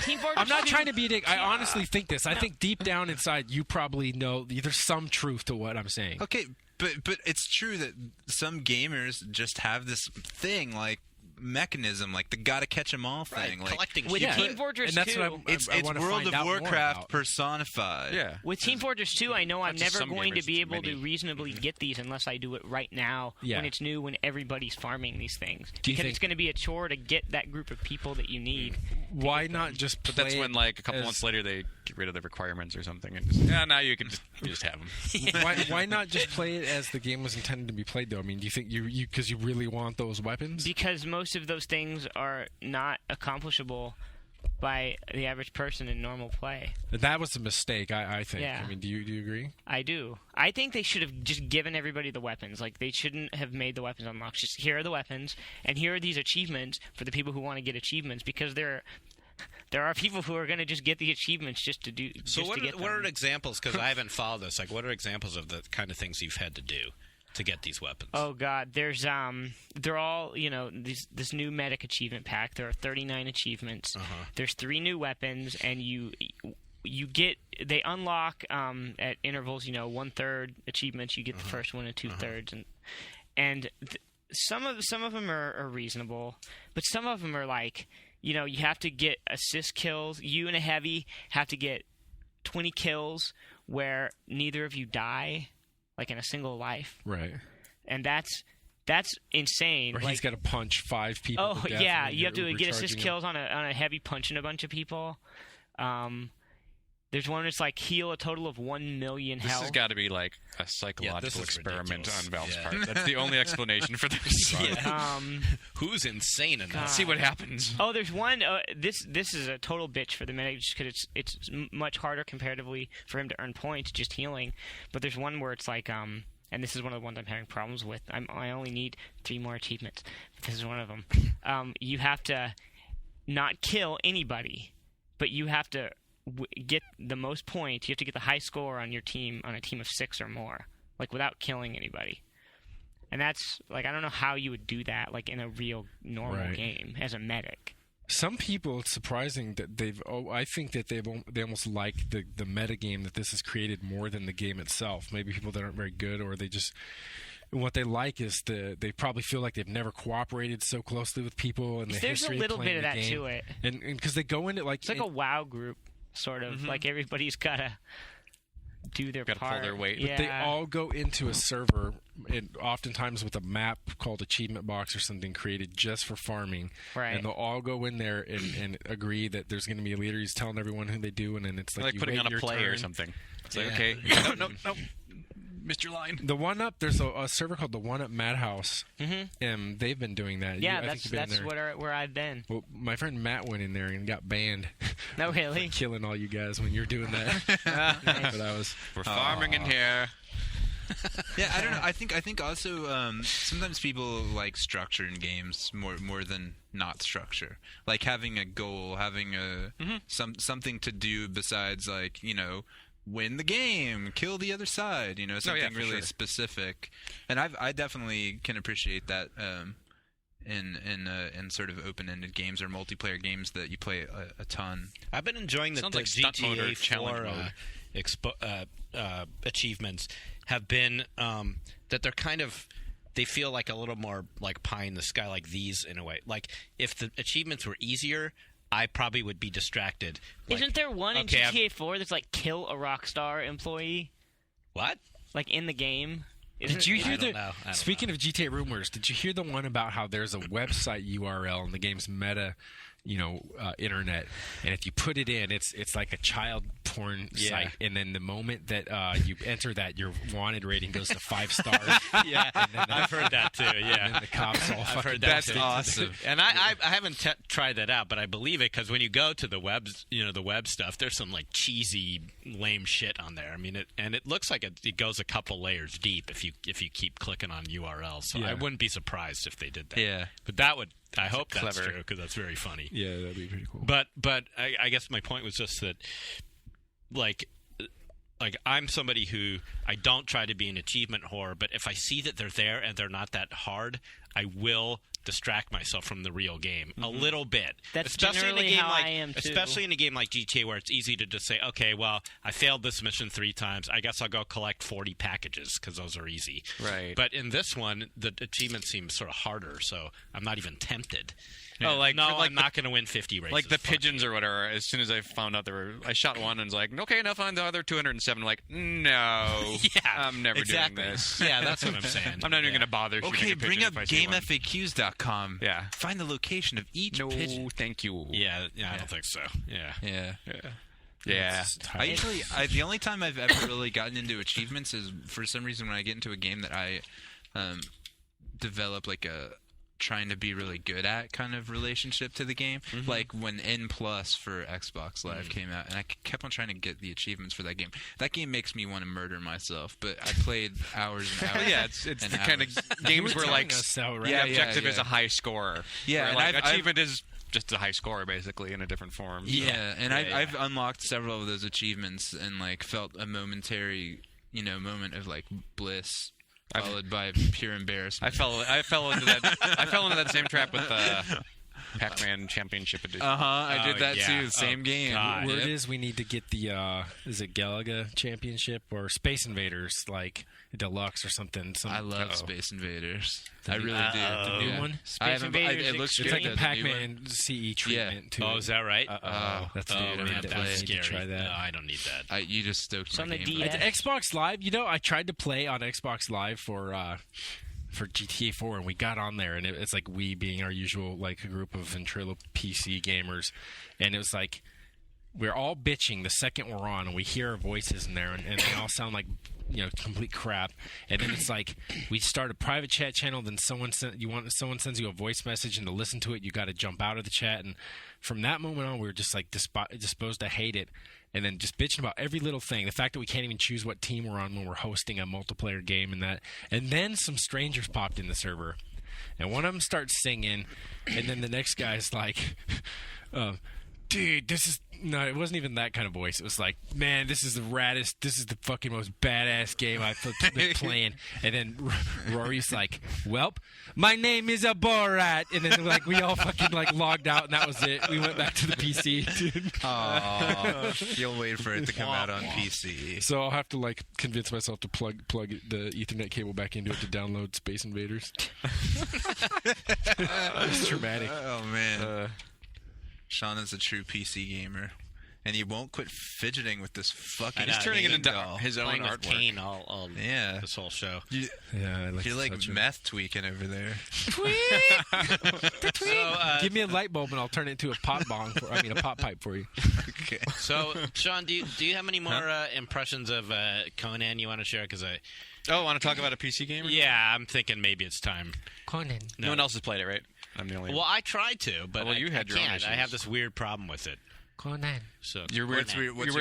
Team Fortress I'm not 2 trying to be a dick. I honestly think this. I think deep down inside, you probably know there's some truth to what I'm saying. Okay, but it's true that some gamers just have this thing like mechanism, like the gotta catch 'em all thing. Like Collecting With shit. Team Fortress and that's 2, what it's wanna World find of out more Warcraft about. personified. Yeah. with Team Fortress 2, I know I'm Not just never some going to gamers, be able to many. reasonably get these unless I do it right now Yeah. when it's new, when everybody's farming these things. Do you Because think- it's going to be a chore to get that group of people that you need. Why not just play But that's when, like, a couple as- months later, they get rid of the requirements or something, and just, now you can just have them. why not just play it as the game was intended to be played, though? I mean, do you think you because you really want those weapons? Because most of those things are not accomplishable by the average person in normal play. That was a mistake, I think. Yeah. I mean, do you agree? I do. I think they should have just given everybody the weapons. Like, they shouldn't have made the weapons unlocked. Just, here are the weapons, and here are these achievements for the people who want to get achievements, because there are people who are going to just get the achievements just to do. So just what to get are, what are them. examples? Because I haven't followed this. Like, what are examples of the kind of things you've had to do to get these weapons? Oh God, there's they're all this new medic achievement pack. There are 39 achievements. There's 3 new weapons, and they unlock at intervals. 1/3 achievements. You get the first one and 2/3, and some of them are reasonable, but some of them are like you have to get assist kills. You and a heavy have to get 20 kills where neither of you die. Like in a single life, Right. and that's insane. Or like, he's got to punch 5 people. oh to death yeah, and you have to you're get assist overcharging him. kills on a heavy punching a bunch of people. There's one that's like heal a total of 1 million This health. has got to be like a psychological is experiment ridiculous. on Valve's Yeah. part. That's the only explanation for this. Who's insane enough? See what happens. Oh, there's one. This is a total bitch for the medic just because it's much harder comparatively for him to earn points just healing. But there's one where it's like and this is one of the ones I'm having problems with. I only need 3 more achievements. This is one of them. You have to not kill anybody, but you have to get the most points. You have to get the high score on your team, on a team of 6 or more, like without killing anybody. And that's like, I don't know how you would do that, like in a real normal game as a medic. Some people, it's surprising that I think that they almost like the meta game that this has created more than the game itself. Maybe people that aren't very good, or they just, what they like is they probably feel like they've never cooperated so closely with people, and there's a little bit of that to it. And because they go into like, it's like a WoW group, sort of. Like everybody's gotta do their part. Pull their weight. Yeah. But they all go into a server, and oftentimes with a map called Achievement Box or something created just for farming. Right. And they'll all go in there and agree that there's going to be a leader who's telling everyone who they do, and then it's like you putting wait on a your play turn. or something. It's like, okay, no, missed your line. The One Up, there's a server called the One Up Madhouse, and they've been doing that. Yeah, I think that's where I've been. Well, my friend Matt went in there and got banned. No, really? Killing all you guys when you're doing that. Nice. We're farming in here. Yeah, I don't know. I think also sometimes people like structure in games more than not structure. Like having a goal, having a something to do besides like, win the game, kill the other side, something really specific. And I definitely can appreciate that in sort of open-ended games or multiplayer games that you play a ton. I've been enjoying that the like stunt mode or GTA challenge 4 achievements have been that they're kind of, they feel like a little more like pie in the sky, like these in a way. Like if the achievements were easier, I probably would be distracted. Isn't there one in GTA 4 that's like kill a Rockstar employee? What? Like in the game? Did you hear Speaking of GTA rumors, did you hear the one about how there's a website URL in the game's meta, internet, and if you put it in, it's like a child porn site, and then the moment that you enter that, your wanted rating goes to 5 stars. Yeah, I've heard that too. Yeah, and then the cops all I've heard that That's too. awesome. And I haven't tried that out, but I believe it because when you go to the web, the web stuff, there's some like cheesy, lame shit on there. I mean, it looks like it goes a couple layers deep if you keep clicking on URLs. So I wouldn't be surprised if they did that. Yeah, but that would. I hope that's clever. true because that's very funny. Yeah, that'd be pretty cool. But I guess my point was just that, like I'm somebody who I don't try to be an achievement whore, but if I see that they're there and they're not that hard, I will distract myself from the real game a little bit. That's especially in a generally game how like, I am, too. Especially in a game like GTA where it's easy to just say, okay, well, I failed this mission 3 times. I guess I'll go collect 40 packages because those are easy. Right. But in this one, the achievement seems sort of harder, so I'm not even tempted. Oh, like I'm not going to win 50 races. Like the Fuck pigeons or whatever. As soon as I found out I shot one and was like, okay, now find the other 207. I'm like, no, I'm never doing this. Yeah, that's what I'm saying. I'm not even going to bother. Okay, bring up GameFAQs.com. GameFAQs.com. Yeah. Find the location of each pigeon. No, thank you. Yeah, I don't think so. Yeah. Yeah. The only time I've ever really gotten into achievements is for some reason when I get into a game that I develop like a trying to be really good at kind of relationship to the game. Like when N Plus for Xbox Live came out, and I kept on trying to get the achievements for that game. That game makes me want to murder myself, but I played hours and hours. Yeah, it's the kind of games where like the objective is a high score. Yeah, and like achievement is just a high score basically in a different form. Yeah, and I've unlocked several of those achievements and like felt a momentary, moment of like bliss. Followed by pure embarrassment. I fell into that same trap with Pac-Man Championship Edition. I did that too. Same game. God. Word is we need to get the is it Galaga Championship or Space Invaders like Deluxe or something. I love Space Invaders. I really do. The new one. Space Invaders. It looks It's like good, a Pac-Man CE treatment too. Oh, is that right? That's That's scary. Try that. No, I don't need that. You just stoked So my on the game. DS. At Xbox Live, I tried to play on Xbox Live for GTA 4, and we got on there, and it's like we being our usual like a group of ventrilo PC gamers, and it was like we're all bitching the second we're on, and we hear our voices in there, and they all sound like complete crap. And then it's like we start a private chat channel, then someone sends you a voice message, and to listen to it, you got to jump out of the chat. And from that moment on, we were just like disposed to hate it. and then just bitching about every little thing. The fact that we can't even choose what team we're on when we're hosting a multiplayer game and that. And then some strangers popped in the server, and one of them starts singing, and then the next guy's like, dude, this is... No, it wasn't even that kind of voice. It was like, man, this is the raddest, this is the fucking most badass game I've been playing. And then Rory's like, welp, my name is a Borat. And then like we all fucking like logged out, and that was it. We went back to the PC, dude. Aww. You'll wait for it to come out on PC. So I'll have to like convince myself to plug the Ethernet cable back into it to download Space Invaders. It's traumatic. Oh, man. Sean is a true PC gamer, and he won't quit fidgeting with this fucking. He's turning it into doll. his own Playing with artwork. Kane all this whole show. You're like meth tweaking over there. Give me a light bulb and I'll turn it into a pop pipe for you. Okay. So, Sean, do you have any more impressions of Conan you want to share? Because want to talk about a PC game? yeah, I'm thinking maybe it's time. Conan. No one else has played it, right? I'm the only. Well, I tried to, but you had your own can't. issues. I have this weird problem with it. Conan. So Your weird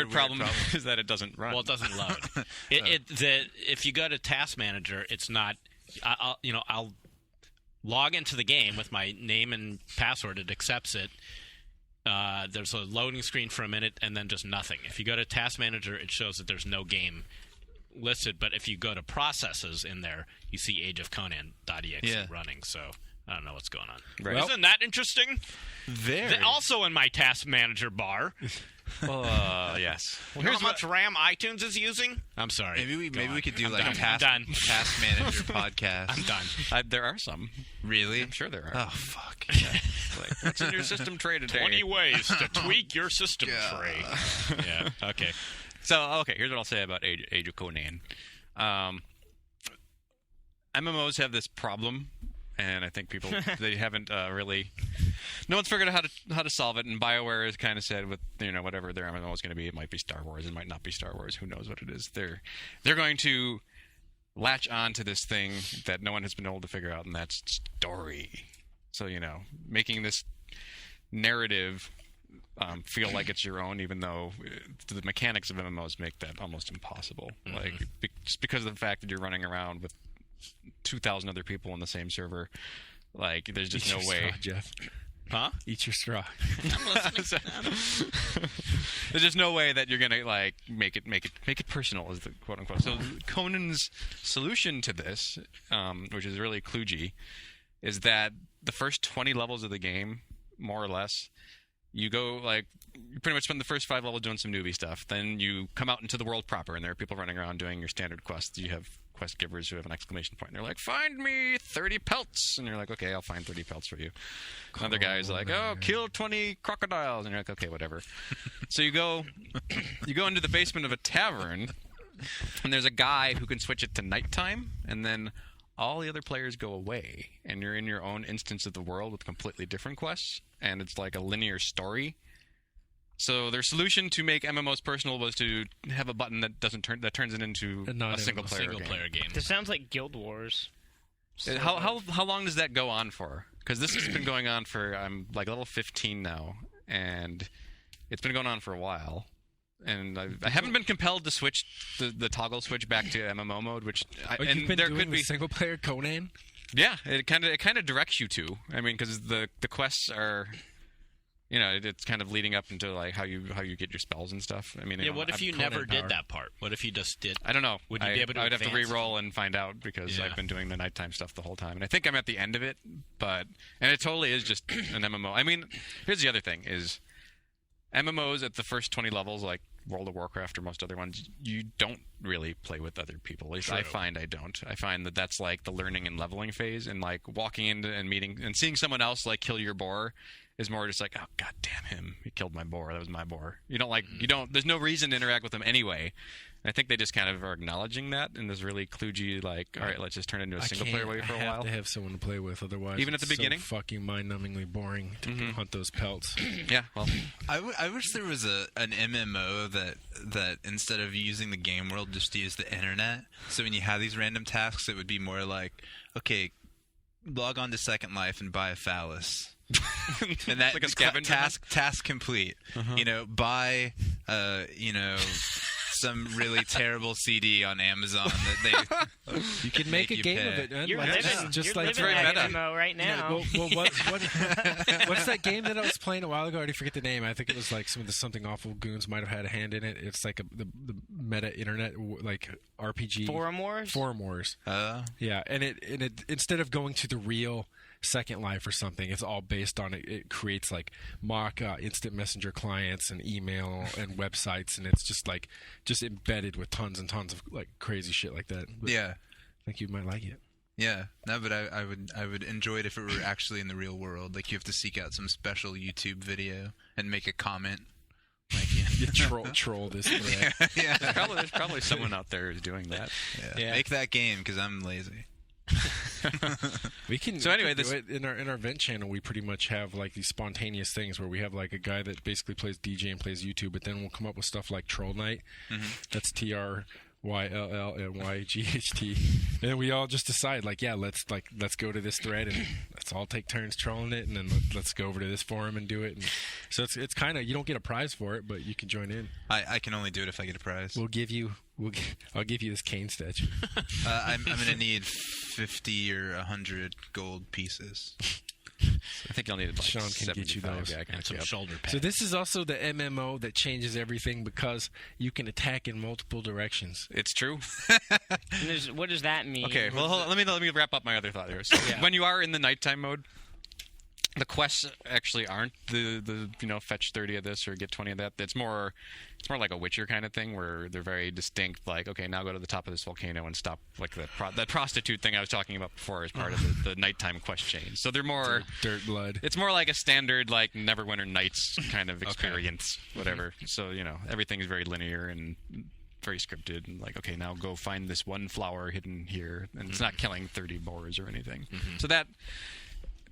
problem is that it doesn't run. Well, it doesn't load. If you go to Task Manager, it's not. I'll log into the game with my name and password. It accepts it. There's a loading screen for a minute, and then just nothing. If you go to Task Manager, it shows that there's no game listed. But if you go to Processes in there, you see Age of Conan.exe running. So I don't know what's going on. Right. Well, isn't that interesting? Very. Also in my Task Manager bar. Yes. Well, here's how much RAM iTunes is using. I'm sorry. Maybe we could do like a Task Manager podcast. I'm done. There are some. Really? I'm sure there are. Oh fuck. Like, what's in your system tray today? 20 ways to tweak your system tray. Yeah. Okay. So, here's what I'll say about Age of Conan. MMOs have this problem, and I think people they haven't really. No one's figured out how to solve it. And BioWare has kind of said with whatever their MMO is going to be, it might be Star Wars, it might not be Star Wars. Who knows what it is? They're going to latch on to this thing that no one has been able to figure out, and that's story. So making this narrative feel like it's your own, even though the mechanics of MMOs make that almost impossible. Mm-hmm. Like just because of the fact that you're running around with 2,000 other people on the same server, like there's just no way. Straw, Jeff. Huh? Eat your straw. There's just no way that you're gonna like make it personal, is the quote unquote. So Conan's solution to this, which is really kludgy, is that the first 20 levels of the game, more or less, you go you pretty much spend the first 5 levels doing some newbie stuff. Then you come out into the world proper, and there are people running around doing your standard quests. You have quest givers who have an exclamation point. And they're like, "Find me 30 pelts," and you're like, "Okay, I'll find 30 pelts for you." Another guy's like, "Oh, kill 20 crocodiles," and you're like, "Okay, whatever." So you go into the basement of a tavern, and there's a guy who can switch it to nighttime, and then all the other players go away, and you're in your own instance of the world with completely different quests, and it's like a linear story. So their solution to make MMOs personal was to have a button that turns it into a single player game. This sounds like Guild Wars. So how long does that go on for? Because this has been going on for I'm like level 15 now, and it's been going on for a while. And I haven't been compelled to switch the toggle switch back to MMO mode, which you've been doing with single player Conan. Yeah, it kind of directs you to. I mean, because the quests are, it's kind of leading up into like how you get your spells and stuff. I mean, what if you never did that part? What if you just did? I don't know. Would you be able to? I'd have to re-roll and find out because I've been doing the nighttime stuff the whole time, and I think I'm at the end of it. And it totally is just an MMO. I mean, here's the other thing: is MMOs at the first 20 levels, like World of Warcraft or most other ones, you don't really play with other people. At least I find I don't. I find that that's like the learning and leveling phase, and like walking into and meeting and seeing someone else like kill your boar is more just like, oh god damn him, he killed my boar, that was my boar. There's no reason to interact with him anyway. And I think they just kind of are acknowledging that in this really kludgy, like, all right, let's just turn it into a single player way for a while. I have to have someone to play with, otherwise even at the beginning, so fucking mind-numbingly boring to hunt those pelts. Yeah, well, I wish there was an MMO that instead of using the game world, just use the internet. So when you have these random tasks, it would be more like, okay, log on to Second Life and buy a phallus. And that like a scavenger task complete. Buy some really terrible CD on Amazon that they you can make a game of it. You're like, living, just you're like living that MMO right now. What's that game that I was playing a while ago? I already forget the name. I think it was like Something Awful Goons might have had a hand in it. It's like the meta internet like RPG. Forum Wars. Yeah, and it instead of going to the real Second Life or something, it's all based on it creates like mock instant messenger clients and email and websites, and it's just embedded with tons and tons of like crazy shit like that. But I think you might like it. Yeah, no, but I would enjoy it if it were actually in the real world. Like you have to seek out some special YouTube video and make a comment. Like you troll this thread. Yeah. There's probably someone out there who's doing that. Yeah. Make that game because I'm lazy. We can. So anyway, in our vent channel, we pretty much have like these spontaneous things where we have like a guy that basically plays DJ and plays YouTube, but then we'll come up with stuff like Troll Night. That's TRYLLNYGHT, and we all just decide like, let's go to this thread and let's all take turns trolling it, and then let's go over to this forum and do it. And so it's kind of, you don't get a prize for it, but you can join in. I can only do it if I get a prize. I'll give you this cane statue. I'm gonna need 50 or 100 gold pieces. I think you'll need like Sean can get you those. And some shoulder pads. So this is also the MMO that changes everything because you can attack in multiple directions. It's true. What does that mean? Okay, well, hold on. Let me wrap up my other thought here. So when you are in the nighttime mode, the quests actually aren't the fetch 30 of this or get 20 of that. It's more like a Witcher kind of thing where they're very distinct. Like, okay, now go to the top of this volcano and stop like that prostitute thing I was talking about before as part of the nighttime quest chain. So they're more dirt blood. It's more like a standard like Neverwinter Nights kind of experience, whatever. So everything is very linear and very scripted, and like, okay, now go find this one flower hidden here, and it's not killing 30 boars or anything. So that.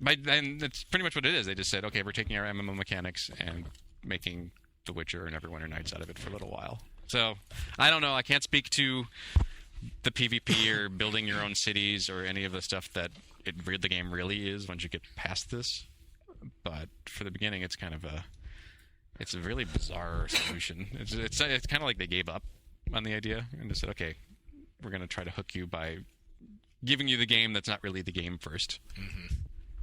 And that's pretty much what it is. They just said, okay, we're taking our MMO mechanics and making The Witcher and Neverwinter Nights out of it for a little while. So, I don't know. I can't speak to the PvP or building your own cities or any of the stuff that the game really is once you get past this. But for the beginning, it's kind of it's a really bizarre solution. It's kind of like they gave up on the idea and just said, okay, we're going to try to hook you by giving you the game that's not really the game first.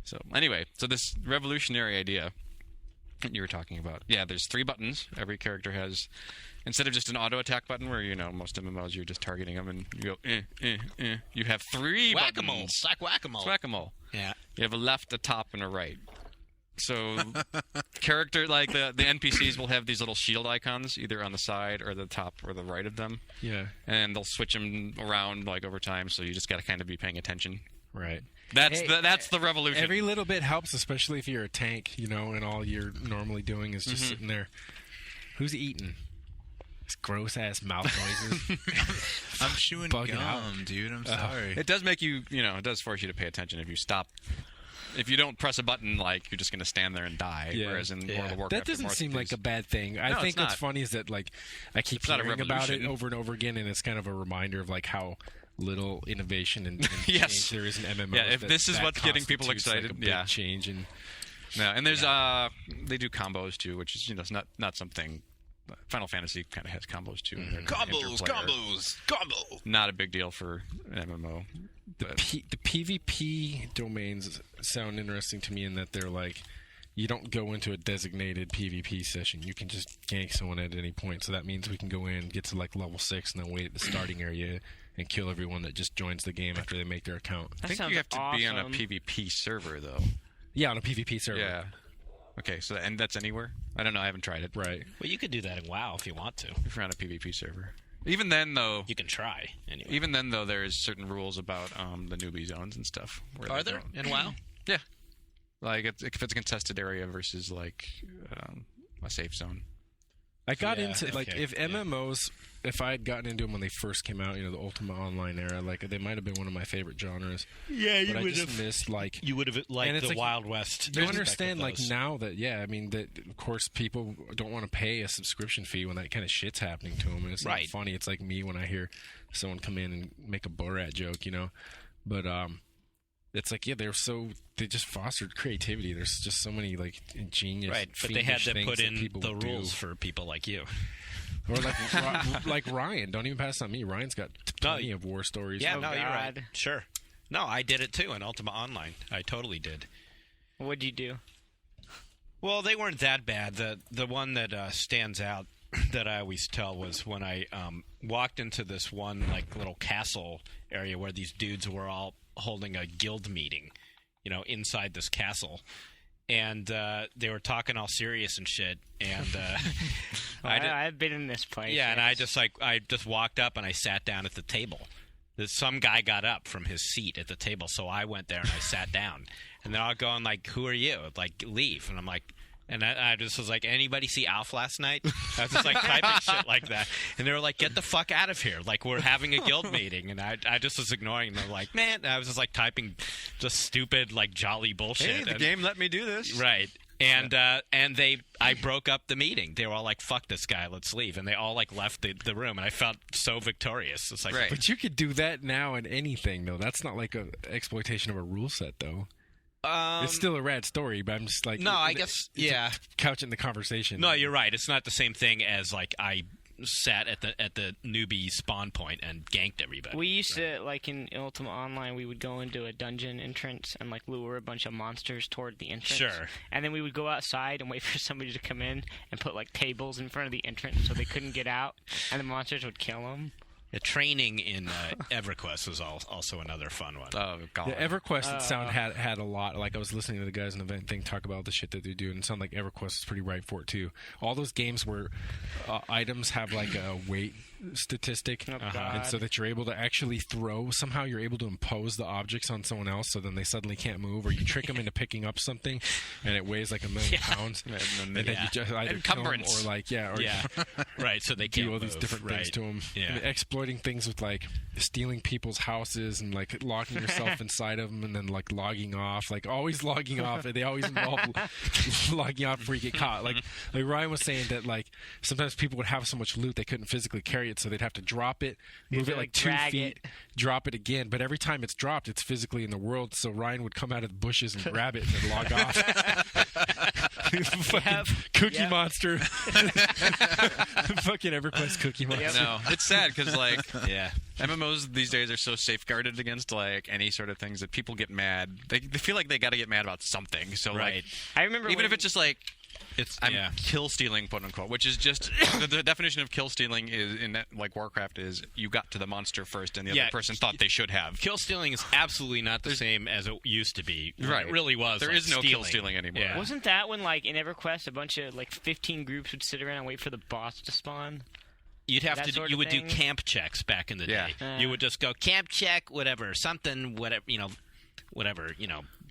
So anyway, this revolutionary idea that you were talking about. Yeah, there's 3 buttons. Every character has, instead of just an auto attack button where most MMOs you're just targeting them and you go you have 3 Whack-a-mole. buttons. It's like whack-a-mole. It's whack-a-mole. Yeah. You have a left, a top, and a right. So character like the NPCs will have these little shield icons either on the side or the top or the right of them. Yeah. And they'll switch them around like over time, so you just got to kind of be paying attention. Right. That's the revolution. Every little bit helps, especially if you're a tank, and all you're normally doing is just sitting there. Who's eating? This gross ass mouth noises. I'm chewing gum, dude. I'm sorry. It does make you, it does force you to pay attention if you stop. If you don't press a button, like, you're just going to stand there and die. Yeah. Whereas in World of Warcraft, that doesn't seem like a bad thing. I think what's funny is that, like, I keep hearing about it over and over again, and it's kind of a reminder of, like, how little innovation and change there is in MMOs. Yeah, if this is what's getting people excited, like a big change. And there's they do combos too, which is it's not something. Final Fantasy kind of has combos too. Combo. Not a big deal for an MMO. The PvP domains sound interesting to me in that they're like, you don't go into a designated PvP session. You can just gank someone at any point. So that means we can go in, get to like level 6, and then wait at the starting area and kill everyone that just joins the game after they make their account. I think you have to be on a PvP server, though. Yeah, on a PvP server. Yeah. Okay, so and that's anywhere? I don't know. I haven't tried it. Right. Well, you could do that in WoW if you want to. If you're on a PvP server. Even then, though... You can try, anyway. Even then, though, there's certain rules about the newbie zones and stuff. Are there in WoW? Yeah. Like, if it's a contested area versus, like, a safe zone. I got into, like, if MMOs... If I had gotten into them when they first came out, the Ultima Online era, like, they might have been one of my favorite genres. Yeah, you would have missed, like... You would have liked the Wild West. You understand, like, now that, that, of course, people don't want to pay a subscription fee when that kind of shit's happening to them. And it's not funny. It's like me when I hear someone come in and make a Borat joke, But, it's like they just fostered creativity. There's just so many like ingenious, right? But they had to put in the rules rules for people like you. Or like Ryan. Don't even pass on me. Ryan's got plenty of war stories. Yeah, no, you're right. Sure. No, I did it too in Ultima Online. I totally did. What'd you do? Well, they weren't that bad. The one that stands out that I always tell was when I walked into this one like little castle area where these dudes were all holding a guild meeting, inside this castle. And they were talking all serious and shit, and I've been in this place. Yeah, and I just walked up and I sat down at the table. Some guy got up from his seat at the table, so I went there and I sat down. And then I'll go and like, who are you? Like, leave. And I'm like, and I just was like, anybody see Alf last night? I was just like typing shit like that. And they were like, get the fuck out of here. Like, we're having a guild meeting. And I just was ignoring them. Like, man, I was just like typing just stupid, like jolly bullshit. Hey, the game let me do this. Right. And I broke up the meeting. They were all like, fuck this guy, let's leave. And they all like left the room. And I felt so victorious. It's like, right. But you could do that now in anything, though. That's not like an exploitation of a rule set, though. It's still a rad story, but I'm just like... No, I guess, yeah. Couching the conversation. No, you're right. It's not the same thing as, like, I sat at the newbie spawn point and ganked everybody. We used to, like, in Ultima Online, we would go into a dungeon entrance and, like, lure a bunch of monsters toward the entrance. Sure. And then we would go outside and wait for somebody to come in and put, like, tables in front of the entrance so they couldn't get out, and the monsters would kill them. The training in EverQuest was also another fun one. Oh, God. Yeah, EverQuest had a lot. Like, I was listening to the guys in the event thing talk about the shit that they do, and it sounded like EverQuest is pretty right for it, too. All those games where items have, like, a weight statistic, and so that you're able to actually throw. Somehow you're able to impose the objects on someone else, so then they suddenly can't move, or you trick them into picking up something, and it weighs like 1 million pounds, and then you just either kill them or like right. So they do can't all these different things to them. Yeah. And exploiting things with like stealing people's houses and like locking yourself inside of them, and then like logging off, like always logging off. They always involve logging off before you get caught. Like Ryan was saying that like sometimes people would have so much loot they couldn't physically carry it, so they'd have to drop it, move it like 2 feet, drop it again. But every time it's dropped, it's physically in the world. So Ryan would come out of the bushes and grab it and then log off. Fucking Cookie Monster. Fucking EverQuest Cookie Monster. No, it's sad because like MMOs these days are so safeguarded against like any sort of things that people get mad. They feel like they got to get mad about something. So like, I remember even if it's just like. I'm Yeah. kill stealing, quote unquote, which is just the definition of kill stealing is in like Warcraft is you got to the monster first and the other person thought they should have. Kill stealing is absolutely not the same as it used to be. Right. It really was. There like is no stealing. kill stealing anymore. Yeah. Wasn't that when, like, in EverQuest, a bunch of, like, 15 groups would sit around and wait for the boss to spawn? You'd have That to. sort You of would do thing? camp checks back in the day. You would just go camp check, whatever, something, whatever, whatever,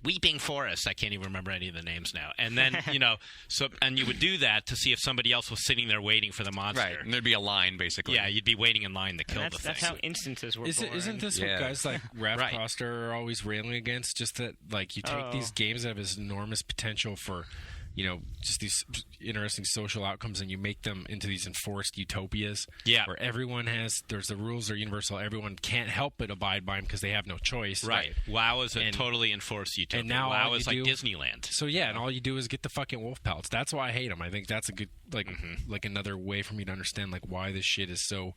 Weeping Forest. I can't even remember any of the names now. And then, and you would do that to see if somebody else was sitting there waiting for the monster. Right, and there'd be a line basically. Yeah, you'd be waiting in line to kill the thing. That's how instances were born. Isn't this what guys like Raph Coster are always railing against? Just that, like, you take these games that have this enormous potential for, just these interesting social outcomes, and you make them into these enforced utopias. Yeah. Where the rules are universal. Everyone can't help but abide by them because they have no choice. Right. WoW is a totally enforced utopia. And now WoW is like Disneyland. So and all you do is get the fucking wolf pelts. That's why I hate them. I think that's a good like another way for me to understand like why this shit is so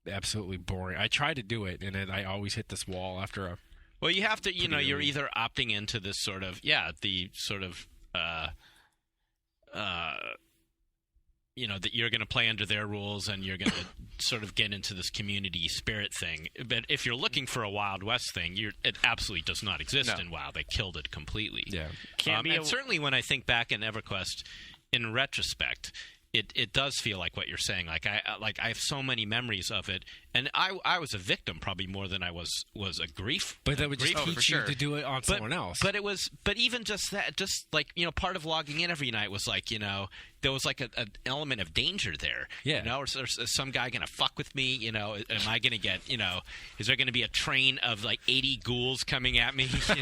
absolutely boring. I try to do it, and I always hit this wall after a. Well, you have to. You're either opting into this sort of the sort of. That you're going to play under their rules and you're going to sort of get into this community spirit thing. But if you're looking for a Wild West thing, it absolutely does not exist in WoW. They killed it completely. Yeah. And certainly when I think back in EverQuest, in retrospect, it does feel like what you're saying. Like I have so many memories of it, and I was a victim probably more than I was a grief. But that would just teach you to do it on someone else. But even just that, just like part of logging in every night was like there was like an element of danger there. Yeah. Or is some guy gonna fuck with me? Am I gonna get is there gonna be a train of like 80 ghouls coming at me? See,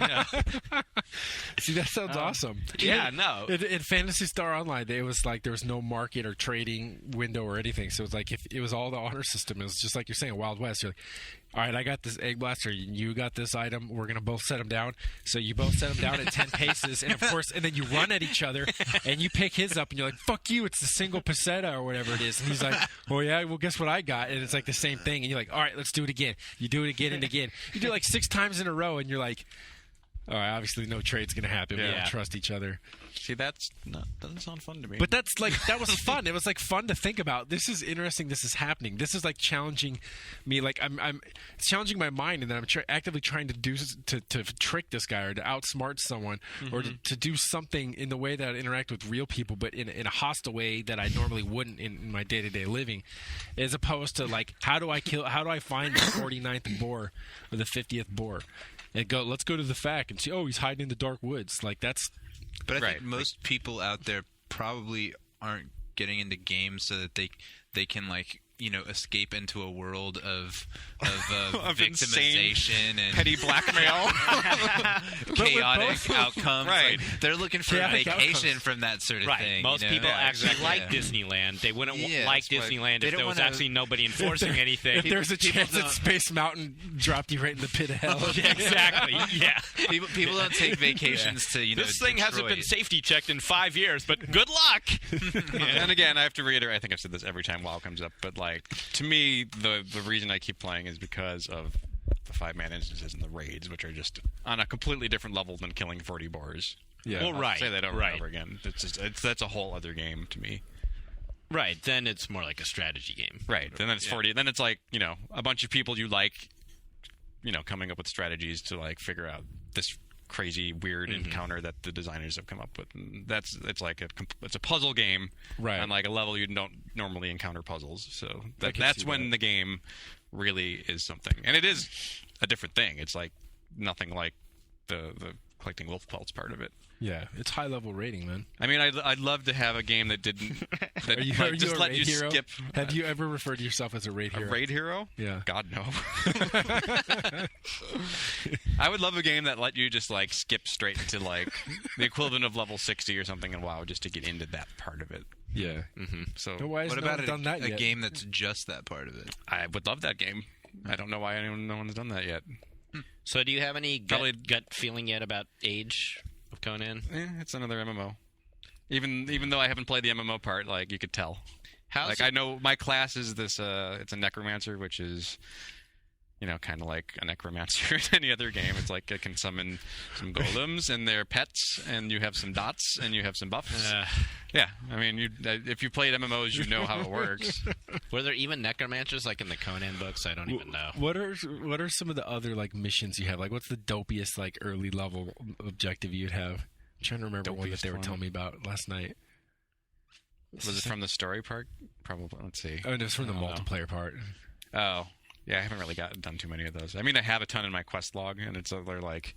that sounds awesome. Yeah, no. In Phantasy Star Online, there was no market or trading window or anything. So it was like if it was all the honor system. It was just like you're saying. saying, Wild West. You're like, all right, I got this egg blaster. You got this item. We're going to both set them down. So you both set them down at 10 paces. And, of course, and then you run at each other, and you pick his up, and you're like, fuck you, it's the single peseta or whatever it is. And he's like, oh, yeah, well, guess what I got? And it's like the same thing. And you're like, all right, let's do it again. You do it again and again. You do it like 6 times in a row, and you're like, all right, obviously no trade's going to happen. We don't trust each other. See, doesn't sound fun to me. But that was fun. It was like fun to think about. This is interesting. This is happening. This is like challenging me. Like it's challenging my mind, and then I'm actively trying to do to trick this guy or to outsmart someone or to do something in the way that I interact with real people, but in a hostile way that I normally wouldn't in my day-to-day living, as opposed to like how do I find the 49th boar or the 50th boar, and let's go to the fact and see. Oh, he's hiding in the dark woods. Like that's. But I think most people out there probably aren't getting into games so that they can like escape into a world of victimization and petty blackmail, chaotic outcomes. Right, like, they're looking for a vacation from that sort of thing. Most people actually like Disneyland. They wouldn't like Disneyland if there was actually nobody enforcing anything. If there's a chance that Space Mountain dropped you right in the pit of hell. Exactly. Yeah. People don't take vacations to This thing hasn't been safety checked in 5 years, but good luck. And again, I have to reiterate. I think I've said this every time WoW comes up, but like to me, the reason I keep playing is because of the 5-man instances and the raids, which are just on a completely different level than killing 40 boars. Yeah. Well, I'll say that over and over again. That's a whole other game to me. Right. Then it's more like a strategy game. Right. Then it's 40. Then it's like a bunch of people you like, coming up with strategies to like figure out this crazy weird encounter that the designers have come up with. And it's a puzzle game, right? On like a level you don't normally encounter puzzles. So that's when the game really is something, and it is a different thing. It's like nothing like the collecting wolf pelts part of it. Yeah, it's high level rating, man. I mean, I'd love to have a game that didn't that just let you hero? skip. Have you ever referred to yourself as a raid hero? A raid hero? Yeah. God, no. I would love a game that let you just like skip straight to like the equivalent of level 60 or something in WoW just to get into that part of it. Yeah. So why what no about one done that a yet? game that's just that part of it? I would love that game. I don't know why no one's done that yet. So do you have any gut feeling yet about Age of Conan? It's another MMO. Even though I haven't played the MMO part, like you could tell. I know my class is this. It's a necromancer, which is, kind of like a necromancer in any other game. It's like it can summon some golems and their pets, and you have some dots and you have some buffs. Yeah, I mean, if you played MMOs, you know how it works. Were there even necromancers like in the Conan books? I don't even know. What are some of the other like missions you have? Like, what's the dopiest like early level objective you'd have? I'm trying to remember one that they were telling me about last night. Was it from the story part? Probably. Let's see. Oh, it was from the multiplayer part. Oh, yeah. I haven't really done too many of those. I mean, I have a ton in my quest log, and they're like,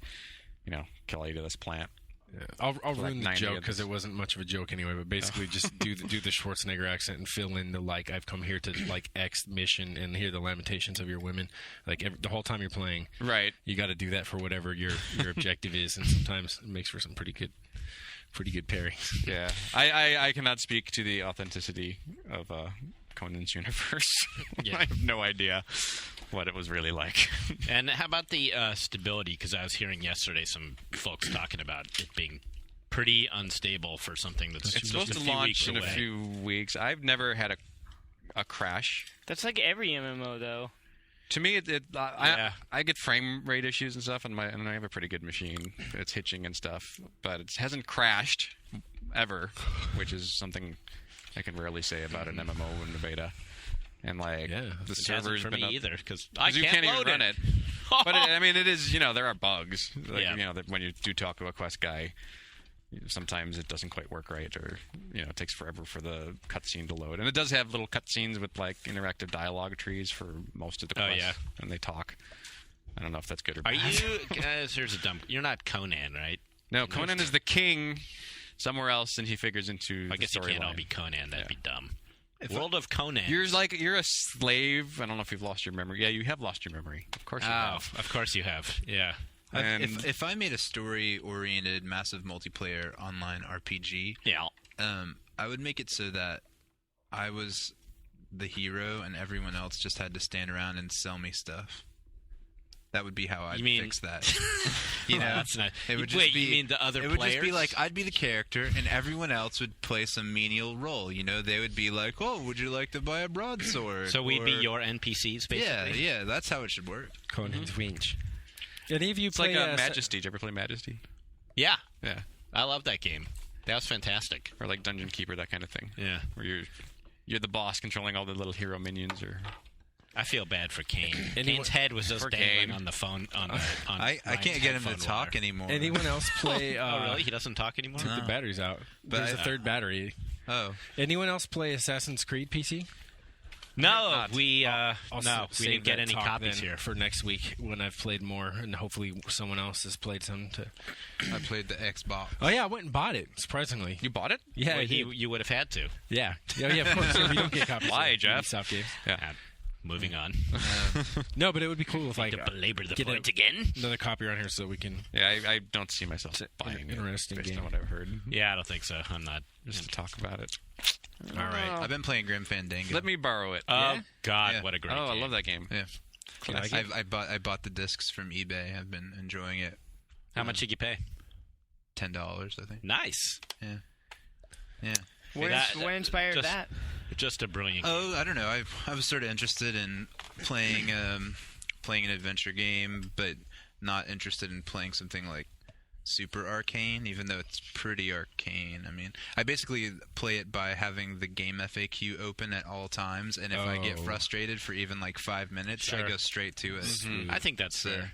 kill 8 of this plant. Yeah. I'll ruin the joke because it wasn't much of a joke anyway. But basically, just do the Schwarzenegger accent and fill in the like. I've come here to like X mission and hear the lamentations of your women. Like the whole time you're playing, right? You got to do that for whatever your objective is, and sometimes it makes for some pretty good pairings. Yeah, I cannot speak to the authenticity of Conan's universe. Yeah. I have no idea what it was really like. And how about the stability? Because I was hearing yesterday some folks talking about it being pretty unstable for something that's it's supposed to launch in a few weeks. I've never had a crash. That's like every MMO, though. To me, I get frame rate issues and stuff, and I have a pretty good machine. It's hitching and stuff, but it hasn't crashed ever, which is something I can rarely say about an MMO in the beta. And like the server's for been me up, either because I you can't even run it. But it is there are bugs. Like, that when you do talk to a quest guy, sometimes it doesn't quite work right, or it takes forever for the cutscene to load. And it does have little cutscenes with like interactive dialogue trees for most of the quests, and they talk. I don't know if that's good or bad. Are you guys? You're not Conan, right? No, Conan is the king somewhere else, and he figures into. I guess you can't all be Conan. That'd be dumb. World of Conan. You're a slave. I don't know if you've lost your memory. Yeah, you have lost your memory. Of course you have. Of course you have. Yeah. And if I made a story-oriented, massive multiplayer online RPG, I would make it so that I was the hero, and everyone else just had to stand around and sell me stuff. That would be how I'd fix that. You know, that's not. It would Wait, just be, you mean the other it players? would just be like I'd be the character, and everyone else would play some menial role. You know, they would be like, "Oh, would you like to buy a broadsword?" So we'd be your NPCs, basically. Yeah, that's how it should work. Conan's Winch. Any of you It's play like Majesty. Did you ever play Majesty? Yeah, Yeah. I love that game. That was fantastic. Or like Dungeon Keeper, that kind of thing. Yeah. Where you're the boss controlling all the little hero minions, or I feel bad for Kane. Anyone- Kane's head was just For dangling Kane. on the phone. I can't get him to talk anymore. Anyone else play? Oh, really? He doesn't talk anymore? Took the batteries out. But There's a third battery. Oh, Anyone else play Assassin's Creed PC? No, we I'll didn't get any copies then here. for next week when I've played more, and hopefully someone else has played some. I played the Xbox. Oh yeah, I went and bought it. Surprisingly, you bought it? yeah, Well, I did. you would have had to. Yeah, of course. We don't get copies. Why, of Jeff? Ubisoft games. Yeah. Moving on. No, but it would be cool if I To belabor the get point again. another copy around here so that we can. Yeah, I don't see myself buying interesting it based game. on what I've heard. Yeah, I don't think so. I'm not. Just to talk about it. All right. I've been playing Grim Fandango. Let me borrow it. Oh, God, Yeah. what a great Oh, game. I love that game. Yeah, You like it? I bought the discs from eBay. I've been enjoying it. How much did you pay? $10, I think. Nice. Yeah. What inspired just- that? Just a brilliant game. Oh, I don't know. I was sort of interested in playing an adventure game, but not interested in playing something like super arcane, even though it's pretty arcane. I mean, I basically play it by having the game FAQ open at all times, and if I get Oh. frustrated for even like 5 minutes, I Sure. go straight to it. I think that's So, fair.